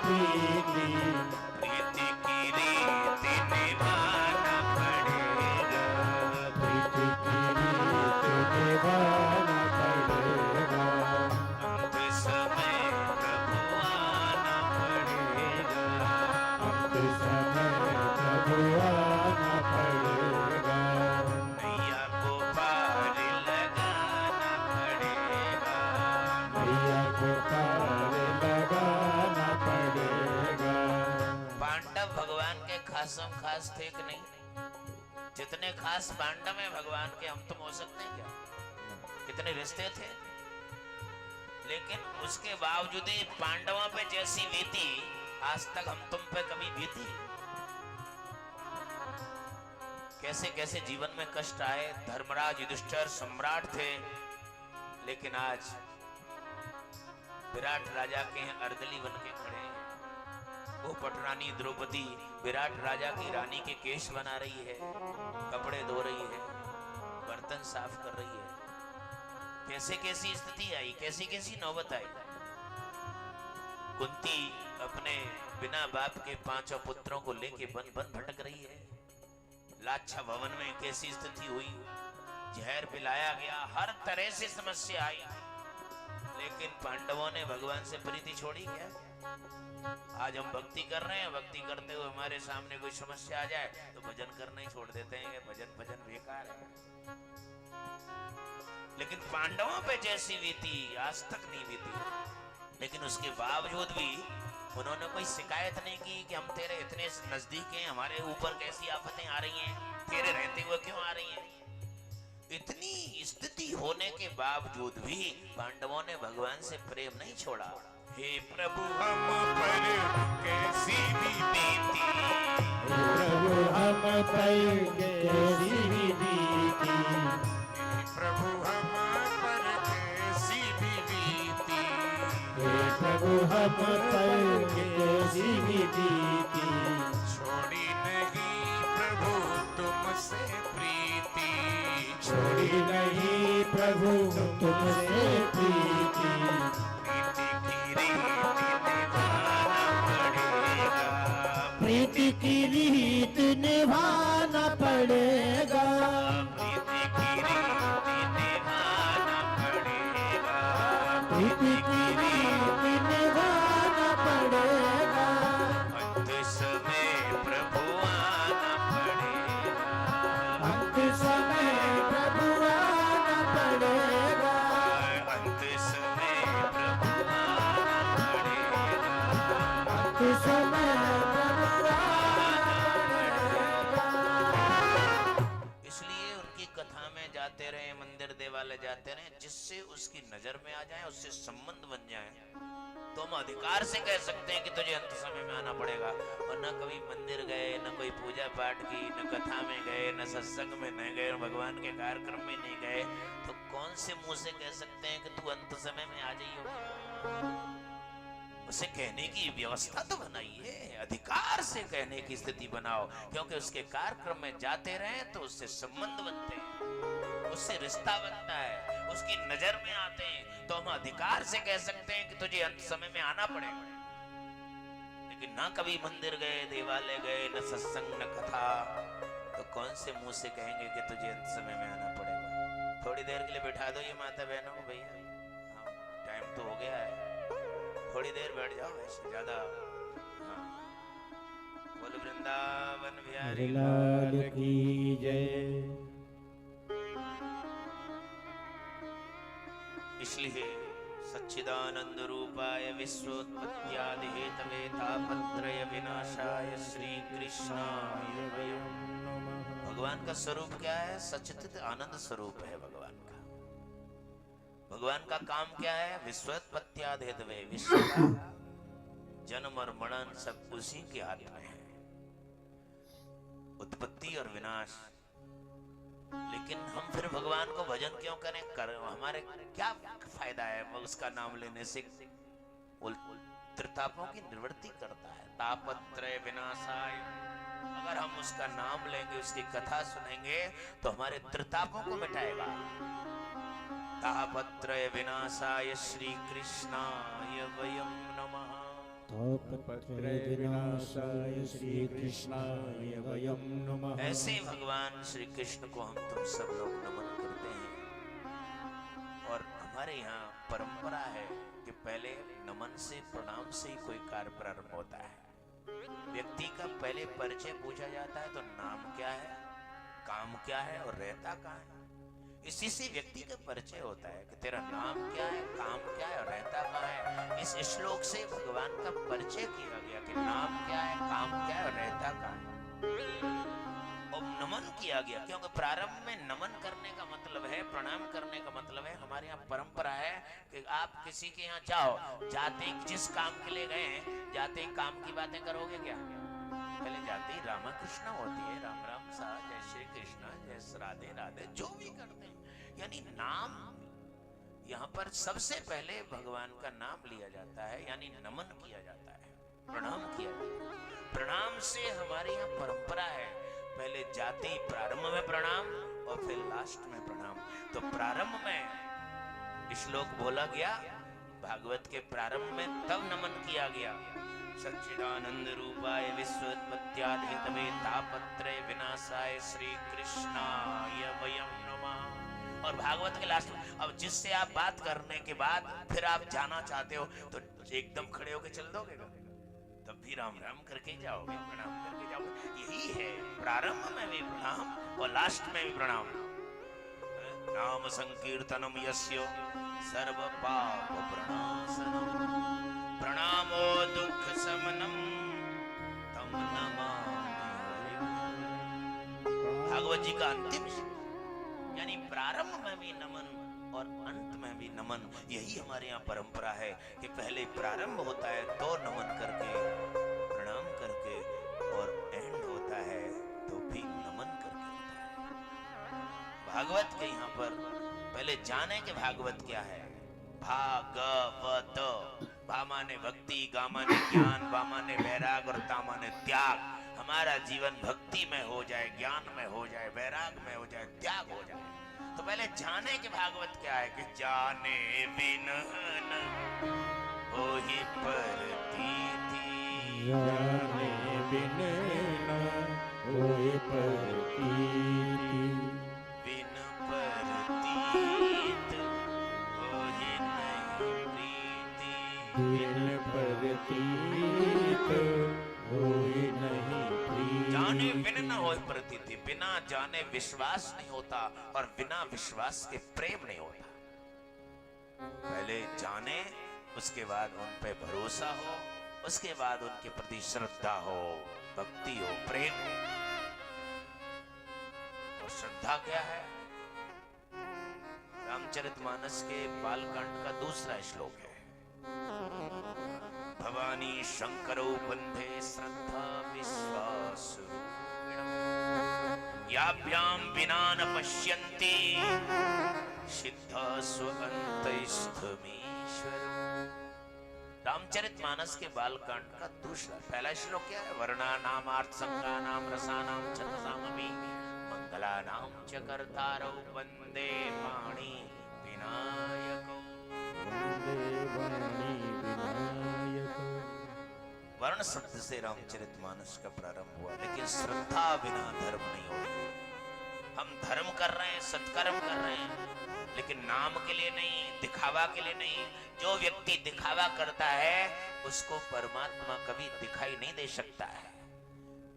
Speaker 4: प्रीति,
Speaker 5: प्रीति की रीत निभाना पड़ेगा।
Speaker 4: प्रीति की रीत निभाना पड़ेगा।
Speaker 5: अंत समय प्रभु आना पड़ेगा।
Speaker 4: अंत समय प्रभु आना पड़ेगा।
Speaker 5: नैया को पार लगाना पड़ेगा।
Speaker 4: नैया को पार लगाना पड़ेगा।
Speaker 5: पांडव भगवान के खासम खास थे कि नहीं? जितने खास पांडव हैं भगवान के, हम तुम हो सकते हैं क्या? कितने रिश्ते थे, लेकिन उसके बावजूद ही पांडवों पे जैसी बीती आज तक हम तुम पे कभी बीती? कैसे कैसे जीवन में कष्ट आए। धर्मराज युधिष्ठिर सम्राट थे, लेकिन आज विराट राजा के हैं अर्दली बन के खड़े हैं। वो पटरानी द्रौपदी विराट राजा की रानी के केश बना रही है, कपड़े धो रही है, बर्तन साफ कर रही है। कैसे कैसी स्थिति आई, कैसी कैसी नौबत आई। कुंती अपने बिना बाप के 5 पुत्रों को लेके बन बन भटक रही है। लाच्छा भवन में कैसी स्थिति हुई, जहर पिलाया गया, हर तरह से समस्या आई, लेकिन पांडवों ने भगवान से प्रीति छोड़ी क्या? आज हम भक्ति कर रहे हैं, भक्ति करते हुए हमारे सामने कोई समस्या आ जाए तो भजन करना ही छोड़ देते हैं, भजन भजन बेकार है। लेकिन पांडवों पे जैसी बीती आज तक नहीं बीती, लेकिन उसके बावजूद भी उन्होंने कोई शिकायत नहीं की कि हम तेरे इतने नजदीक हैं, हमारे ऊपर कैसी आफतें आ रही हैं, तेरे रहते हुए क्यों आ रही हैं। इतनी स्थिति होने के बावजूद भी पांडवों ने भगवान से प्रेम नहीं छोड़ा। हे प्रभु
Speaker 6: हम पर कैसी भी बीती,
Speaker 4: हे प्रभु हम पर कैसी भी बीती,
Speaker 6: हे प्रभु हम पर कैसी भी बीती,
Speaker 4: हे प्रभु हम पर कैसी भी बीती,
Speaker 6: छोड़ी नहीं प्रभु तुमसे प्रीति,
Speaker 4: छोड़ी नहीं प्रभु तुमसे प्रीति,
Speaker 5: प्रीति की रीत निभाना पड़ेगा।
Speaker 4: प्रीति की रीत निभाना पड़ेगा।
Speaker 5: अंत समय प्रभु आना पड़ेगा।
Speaker 4: अंत समय प्रभु आना पड़ेगा।
Speaker 5: अंत समय प्रभु आना पड़ेगा।
Speaker 4: अंत समय प्रभु आना पड़ेगा।
Speaker 5: इसलिए उनकी कथा में जाते रहे, मंदिर देवालय जाते रहे, जिससे उसकी नजर में आ जाए, उससे संबंध बन जाए, तो हम अधिकार से कह सकते हैं कि तुझे अंत समय में आना पड़ेगा। और न कभी मंदिर गए, न कोई पूजा पाठ की, न कथा में गए, न सत्संग में नहीं गए, भगवान के कार्यक्रम में नहीं गए, तो कौन से मुंह से कह सकते हैं कि तू अंत समय में आ जाइयो? उसे कहने की व्यवस्था तो बनाइए, अधिकार से कहने की स्थिति बनाओ, क्योंकि उसके कार्यक्रम में जाते रहे तो उससे संबंध बनते हैं, उससे रिश्ता बनता है, उसकी नजर में आते हैं, तो हम अधिकार से कह सकते हैं कि तुझे अंत समय में आना पड़ेगा। लेकिन ना कभी मंदिर गए, देवालय गए, न सत्संग, न कथा, तो कौन से मुंह से कहेंगे कि तुझे अंत समय में आना पड़ेगा? थोड़ी देर के लिए बैठा दो ये माता बहनों को, भैया टाइम तो हो गया है, थोड़ी देर बैठ जाओ, ऐसे ज्यादा। हाँ। बोल वृंदावन बिहारी
Speaker 4: लाल की जय।
Speaker 5: इसलिए सच्चिदानंद रूपाय विश्वोत्पत्त्यादि हेतवे तापत्रय विनाशाय श्री कृष्णाय वयम्। भगवान भगवान का स्वरूप क्या है? सच्चित आनंद स्वरूप है भगवान का। भगवान का काम क्या है? विश्वोत्पत्त्यादिहेतवे, विश्व का जन्म और मरण सब उसी के हाथ में है, उत्पत्ति और विनाश। लेकिन हम फिर भगवान को भजन क्यों करें? हमारे क्या फायदा है? वो उसका नाम लेने से त्रितापों की निवृत्ति करता है। तापत्रय विनाशाय, अगर हम उसका नाम लेंगे, उसकी कथा सुनेंगे तो हमारे त्रितापों को मिटाएगा। तापत्रय विनाशाय श्री कृष्णाय वयं नमः।
Speaker 4: तापत्रय विनाशाय श्री कृष्णाय वयं नमः।
Speaker 5: ऐसे भगवान श्री कृष्ण को हम तुम सब लोग नमन करते हैं। और हमारे यहाँ परंपरा है कि पहले नमन से, प्रणाम से ही कोई कार्य प्रारंभ होता है। व्यक्ति का पहले परिचय पूछा जाता है, तो नाम क्या है, काम क्या है और रहता कहाँ है। इसी से व्यक्ति का परिचय होता है कि तेरा नाम क्या है, काम क्या है और रहता कहाँ है। इस श्लोक से भगवान का परिचय किया गया कि नाम क्या है, काम क्या है और रहता कहाँ है। और नमन किया गया, क्योंकि प्रारंभ में नमन करने का मतलब है, प्रणाम करने का मतलब है। हमारे यहाँ परंपरा है कि आप किसी के यहाँ जाओ, जाते ही जिस काम के लिए गए हैं, जाते ही काम की बातें करोगे क्या? पहले जाते ही रामा कृष्णा होती है, राम राम सा, जय श्री कृष्णा, जय राधे राधे, जो भी करते हैं। यानी नाम यहाँ पर सबसे पहले भगवान का नाम लिया जाता है, यानी नमन किया जाता है, प्रणाम किया जाता है। प्रणाम से हमारे यहाँ परंपरा है, पहले जाते ही प्रारंभ में प्रणाम और फिर लास्ट में प्रणाम। तो प्रारंभ में श्लोक बोला गया, भागवत के प्रारंभ में तब नमन किया गया। सच्चिदानंद रूपाय विश्वोत्पत्त्यादिहेतवे तापत्रय विनाशाय श्री कृष्णाय वयं नमः। और भागवत के लास्ट में, अब जिससे आप बात करने के बाद फिर आप जाना चाहते हो तो एकदम खड़े होकर चल दोगे, तब भी राम राम करके जाओगे, प्रणाम करके जाओगे। यही है, प्रारंभ में भी प्रणाम और लास्ट में भी प्रणाम। नाम संकीर्तनम यस्य सर्व पाप प्रणाशनम, प्रणामो दुख शमनम तम नमामि हरिं। भागवत जी का अंतिम, यानी प्रारंभ में भी नमन और अंत में भी नमन। यही हमारे यहाँ परंपरा है कि पहले प्रारंभ होता है तो नमन करके, प्रणाम करके, और एंड होता है तो भी नमन करके होता है। भागवत के यहाँ पर पहले जाने के भागवत क्या है। भागवत, भा माने भक्ति, गा माने ज्ञान, वा माने वैराग और ता माने त्याग। हमारा जीवन भक्ति में हो जाए, ज्ञान में हो जाए, वैराग में हो जाए, त्याग हो जाए। तो पहले जाने के भागवत क्या है कि जाने बिन न होहि प्रतीति,
Speaker 4: जाने बिन न होए प्रतीति,
Speaker 5: बिन प्रतीत होहि नहीं प्रीति,
Speaker 4: बिन प्रतीत होए नहीं प्रीति।
Speaker 5: जाने बिन न होए प्रतीति, बिना जाने विश्वास नहीं होता और बिना विश्वास के प्रेम नहीं होता। पहले जाने, उसके बाद उन पे भरोसा हो, उसके बाद उनके प्रति श्रद्धा हो, भक्ति हो, प्रेम हो। और श्रद्धा क्या है? रामचरितमानस के बालकांड का दूसरा श्लोक है। भवानी शंकरो बंधे श्रद्धा विश्वास याभ्याम बिना न पश्यन्ति सिद्धा स्वअन्तस्थमीश्वर। रामचरितमानस के बालकांड का दूसरा, पहला श्लोक क्या है? वर्णानामार्थ संज्ञानाम रसानाम छंदसामपि मंगलानाम च कर्तारौ वंदे पाणि विनायकौ। वर्ण शब्द से रामचरितमानस का प्रारंभ हुआ, लेकिन श्रद्धा बिना धर्म नहीं होगा। हम धर्म कर रहे हैं, सत्कर्म कर रहे हैं, लेकिन नाम के लिए नहीं, दिखावा के लिए नहीं। जो व्यक्ति दिखावा करता है उसको परमात्मा कभी दिखाई नहीं दे सकता है।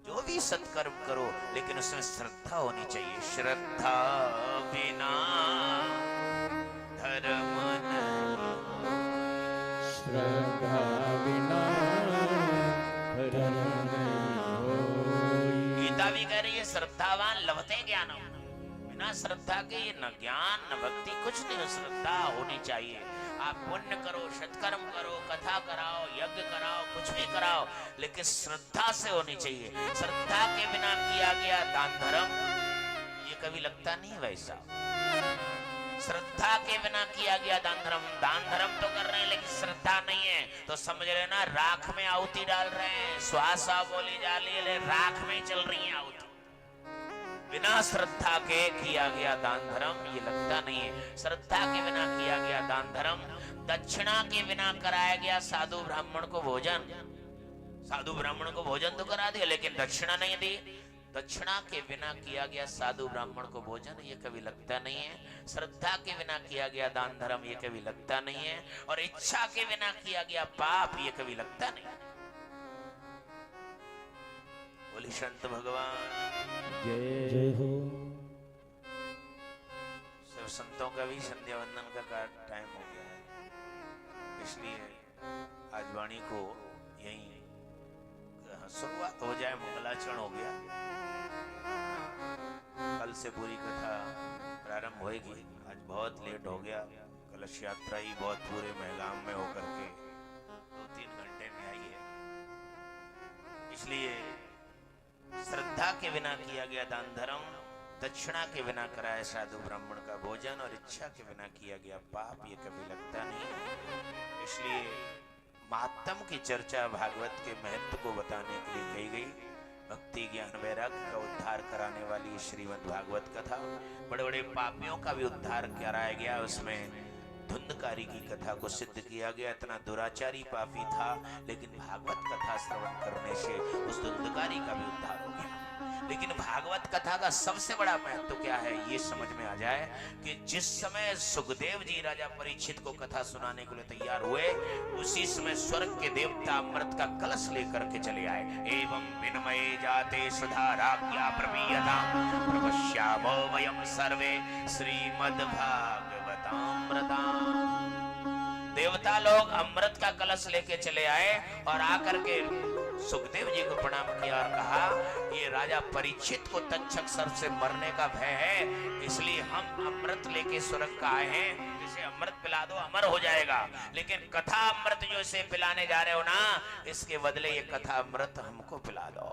Speaker 5: जो भी सत्कर्म करो, लेकिन उसमें श्रद्धा होनी चाहिए। श्रद्धा बिना धर्म नहीं,
Speaker 4: श्रद्धा बिना धर्म नहीं होई।
Speaker 5: गीता भी कह रही है श्रद्धा श्रद्धावान लभते ज्ञानम। बिना श्रद्धा के ये न ज्ञान न भक्ति कुछ नहीं। श्रद्धा होनी चाहिए। आप पुण्य करो, सत्कर्म करो, कथा कराओ, यज्ञ कराओ, कुछ भी कराओ, लेकिन श्रद्धा से होनी चाहिए। श्रद्धा के बिना किया गया दान धर्म ये कभी लगता नहीं वैसा। श्रद्धा के बिना किया गया दान धर्म तो कर रहे हैं लेकिन श्रद्धा नहीं है तो समझ लेना राख में आहुति डाल रहे हैं। श्वासा बोली जा रही है, राख में चल रही है आहुति। बिना श्रद्धा के किया गया दान धर्म ये लगता नहीं है। श्रद्धा के बिना किया गया दान धर्म, दक्षिणा के बिना कराया गया साधु ब्राह्मण को भोजन। साधु ब्राह्मण को भोजन तो करा दिया लेकिन दक्षिणा नहीं दी। दक्षिणा के बिना किया गया साधु ब्राह्मण को भोजन ये कभी लगता नहीं है। श्रद्धा के बिना किया गया दान धर्म ये कभी लगता नहीं है। और इच्छा के बिना किया गया पाप ये कभी लगता नहीं। बोली संत भगवान
Speaker 4: जय हो।
Speaker 5: सब संतों का भी संध्या वंदन का टाइम हो गया है, इसलिए आज वाणी को यहीं शुरुआत हो जाए। मंगलाचरण हो गया, कल से पूरी कथा प्रारंभ होगी। आज बहुत लेट हो गया। कलश यात्रा ही बहुत पूरे महगाम में होकर के 2-3 घंटे में आई है। इसलिए श्रद्धा के बिना किया गया दान धर्म, दक्षिणा के बिना कराया साधु ब्राह्मण का भोजन और इच्छा के बिना किया गया पाप ये कभी लगता नहीं। इसलिए महात्म की चर्चा भागवत के महत्व को बताने के लिए कही गई। भक्ति ज्ञान वैराग्य का उद्धार कराने वाली श्रीमद् भागवत कथा, बड़े बड़े पापियों का भी उद्धार कराया गया। उसमें धुंधकारी की कथा को सिद्ध किया गया। इतना दुराचारी पापी था लेकिन भागवत कथा श्रवण करने से उस धुंधकारी का भी उद्धार हो गया। लेकिन भागवत कथा का सबसे बड़ा महत्व क्या है ये समझ में आ जाए कि जिस समय सुखदेव जी राजा परीक्षित को कथा सुनाने के लिए तैयार हुए, उसी समय स्वर्ग के देवता अमृत का कलश लेकर के चले आए। एवं विनमये जाते सुधाराज्ञा प्रवीयतां प्रपश्यामो वयं सर्वे श्रीमद्भागवतामृताम्। देवता लोग अमृत का कलश लेके चले आए और आकर के सुखदेव जी को प्रणाम किया और कहा ये राजा परीक्षित को तक्षक सर्प से मरने का भय है, इसलिए हम अमृत लेके स्वर्ग का आए हैं। इसे अमृत पिला दो, अमर हो जाएगा। लेकिन कथा अमृत जो इसे पिलाने जा रहे हो ना, इसके बदले ये कथा अमृत हमको पिला दो।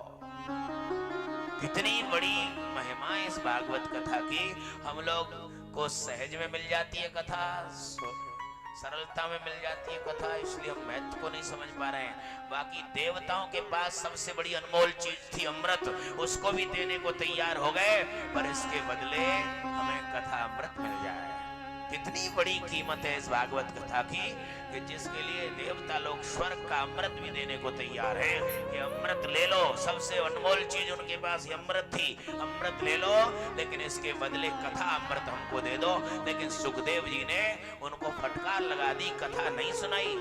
Speaker 5: कितनी बड़ी महिमा इस भागवत कथा की। हम लोग को सहज में मिल जाती है कथा, सरलता में मिल जाती है कथा, इसलिए हम महत्व को नहीं समझ पा रहे हैं। बाकी देवताओं के पास सबसे बड़ी अनमोल चीज थी अमृत, उसको भी देने को तैयार हो गए, पर इसके बदले हमें कथा अमृत मिल जाए। कितनी बड़ी कीमत है इस भागवत कथा की कि जिसके लिए देवता लोग स्वर्ग का अमृत भी देने को तैयार है। ये अमृत ले लो, सबसे अनमोल चीज उनके पास ये अमृत थी, अमृत ले लो, लेकिन इसके बदले कथा अमृत हमको दे दो। लेकिन सुखदेव जी ने उनको फटकार लगा दी, कथा नहीं सुनाई।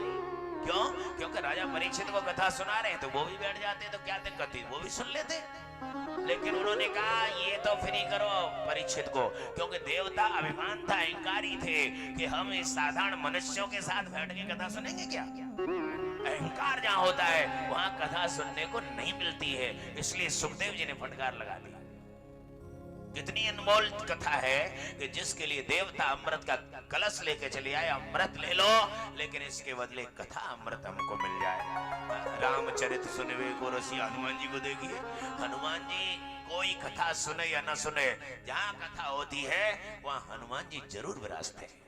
Speaker 5: क्यों? क्योंकि राजा परीक्षित को कथा सुना रहे तो वो भी बैठ जाते तो क्या दिक्कत थी, वो भी सुन लेते। लेकिन उन्होंने कहा ये तो फ्री करो परीक्षित को, क्योंकि देवता अभिमान था, अहंकारी थे कि हम इस साधारण मनुष्यों के साथ बैठ के कथा सुनेंगे क्या। अहंकार जहाँ होता है वहां कथा सुनने को नहीं मिलती है, इसलिए सुखदेव जी ने फटकार लगा दी। कितनी अनमोल कथा है कि जिसके लिए देवता अमृत का कलश लेके चले आए, अमृत ले लो, लेकिन इसके बदले कथा अमृत हमको मिल जाए। रामचरित सुनवे को रसी हनुमान जी को देखिए, हनुमान जी कोई कथा सुने या न सुने, जहाँ कथा होती है वहाँ हनुमान जी जरूर विराजते हैं।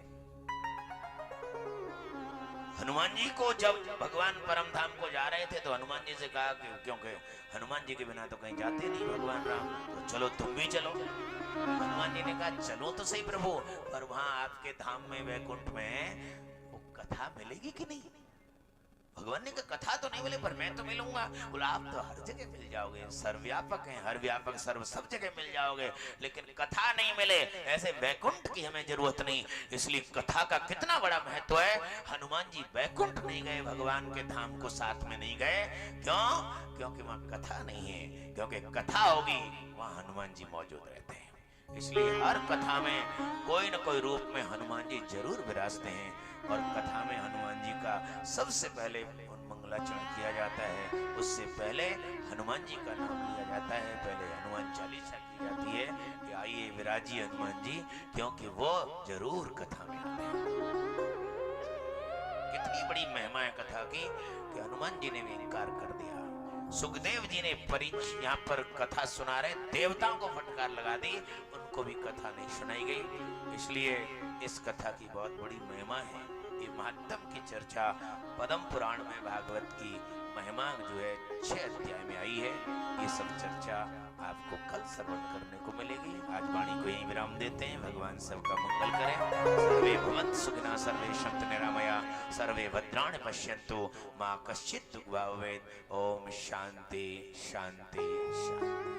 Speaker 5: हनुमान जी को जब भगवान परम धाम को जा रहे थे तो हनुमान जी से कहा कि क्योंकि हनुमान जी के बिना तो कहीं जाते नहीं भगवान राम, तो चलो तुम भी चलो। हनुमान जी ने कहा चलो तो सही प्रभु, पर वहां आपके धाम में वैकुंठ में वो कथा मिलेगी कि नहीं। भगवान ने कहा कथा तो नहीं मिले पर मैं तो मिलूंगा। बोला आप तो हर जगह मिल जाओगे, सर्वव्यापक हैं, हर व्यापक सर्व सब जगह मिल जाओगे, लेकिन कथा नहीं मिले, ऐसे वैकुंठ की हमें जरूरत नहीं। इसलिए कथा का कितना बड़ा महत्व है। हनुमान जी वैकुंठ नहीं गए, भगवान के धाम को साथ में नहीं गए। क्यों? क्योंकि वहां कथा नहीं है, क्योंकि कथा होगी वहां हनुमान जी मौजूद रहते हैं। इसलिए हर कथा में कोई न कोई रूप में हनुमान जी जरूर विराजते हैं। और कथा में हनुमान जी का सबसे पहले उन मंगलाचरण किया जाता है उससे पहले हनुमान जी का नाम लिया जाता है। पहले हनुमान चालीसा की जाती है कि आइए विराजिए हनुमान जी, क्योंकि वो जरूर कथा में आते हैं। कितनी बड़ी महिमा है कथा की कि हनुमान जी ने भी इनकार कर दिया। सुखदेव जी ने यहाँ पर कथा सुना रहे देवताओं को फटकार लगा दी, उनको भी कथा नहीं सुनाई गई। इसलिए इस कथा की बहुत बड़ी महिमा है। ये महात्म की चर्चा पद्म पुराण में भागवत की महिमा जो है 6 अध्याय में आई है। ये सब चर्चा आपको कल श्रवण करने को मिलेगी। आज वाणी को यहीं विराम देते हैं। भगवान सबका मंगल करें। सर्वे भवन्तु सुखिनः, सर्वे सन्तु निरामया, सर्वे भद्राणि पश्यन्तु, मा कश्चित् दुःखं वा भवेत्। ओम शांति शांति शांति।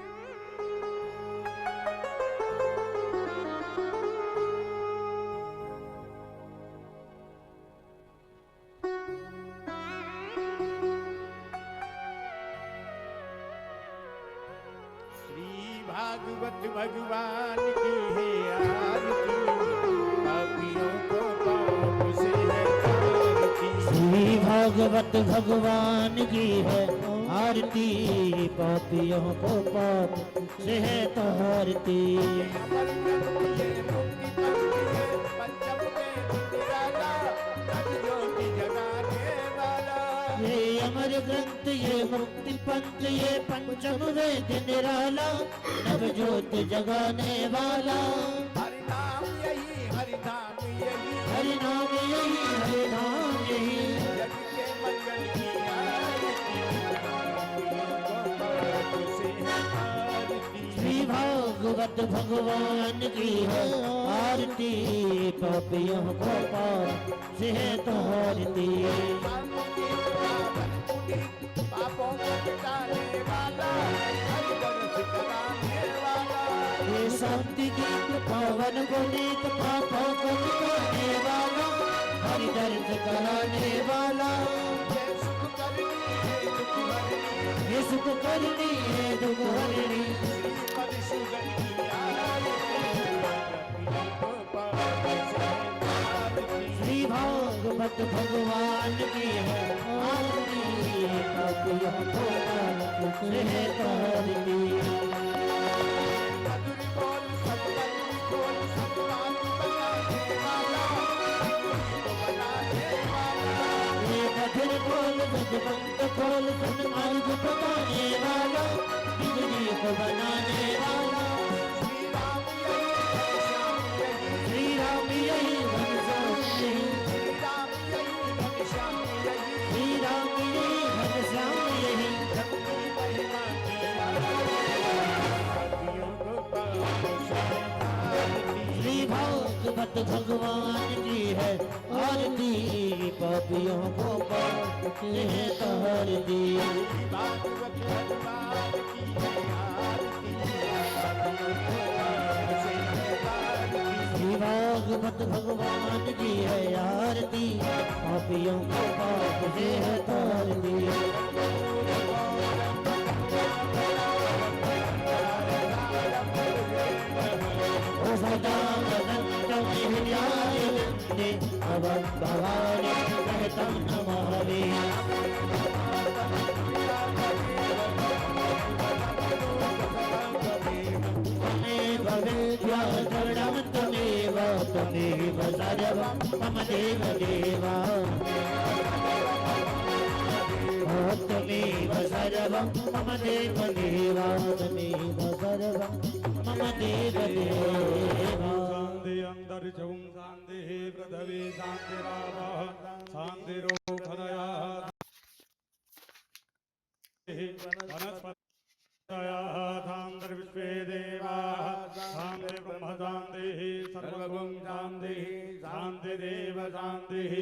Speaker 4: भागवत भगवान की है आरती, पापियों को पाप से है तारती।
Speaker 3: श्री भागवत भगवान की है आरती, पापियों को पाप से है तारती।
Speaker 4: अमर ग्रंथ ये मुक्ति पंथ है, पंचम वेद निराला, ज्योति जगाने वाला।
Speaker 3: ये अमर ग्रंथ ये मुक्ति पंथ ये पंचम वेद निराला, नव ज्योत जगाने वाला।
Speaker 4: हरि नाम यही, हरि नाम यही,
Speaker 3: हरि नाम यही, हरि नाम यही।
Speaker 4: जग के मंगल की आरती, पापियों को पाप से है तारती।
Speaker 3: श्री भागवत भगवान की है आरती, पापियों को पाप से है तारती।
Speaker 4: पापों को मिटाने वाला, हरि दर्श कराने वाला।
Speaker 3: ये शांति गीत पावन पुनीत, पापों को मिटाने वाला, हरि दर्द कराने वाला।
Speaker 4: ये सुख करनी है दुख हरनी,
Speaker 3: ये सुख करनी है दुख हरनी।
Speaker 4: श्रीमद सुगन की आरती, पापियों को पाप से तारती।
Speaker 3: श्री भागवत भगवान की है आरती, पापियों को पाप से है तारती।
Speaker 4: मधुर बोल सतबल बोल, सतवान बनाने वाला, को बनाने वाला।
Speaker 3: ये मधुर बोल सतबंध खोल, सन्मार्ग बताने वाला, बिजली को बनाने वाला।
Speaker 4: श्री राम यही,
Speaker 3: श्री राम यही घनश्याम यही,
Speaker 4: श्री राम यही,
Speaker 3: श्री राम यही घनश्याम यही।
Speaker 4: अपनी महिमा की आरती, पापियों को पाप से तारती।
Speaker 3: श्री भागवत भगवान की है आरती, पापियों को पाप से है तारती।
Speaker 4: भागवत भगवान की है आरती, पापियों को पाप से तारती।
Speaker 3: श्री भागवत भगवान की है आरती, पापियों को पाप से है तारती। ओ सदा वदन्तं हृदयाय वन्दे, भगवद्भवानि कहतं नमामि। त्वमेव विद्या शरणं त्वमेव, त्वमेव सर्वं मम देव देवा। त्वमेव सर्वं मम देव देवा, त्वमेव सर्वं मम देव देवा।
Speaker 2: शांति अंतर चौम शांति पृथ्वी शांतिरावः शांतिरोपदया वनस्पतयः शांतिर्विश्वे देवाः शांतिर्ब्रह्म शांतिः सर्वभूत शांतिः शांतिरेव शांतिः।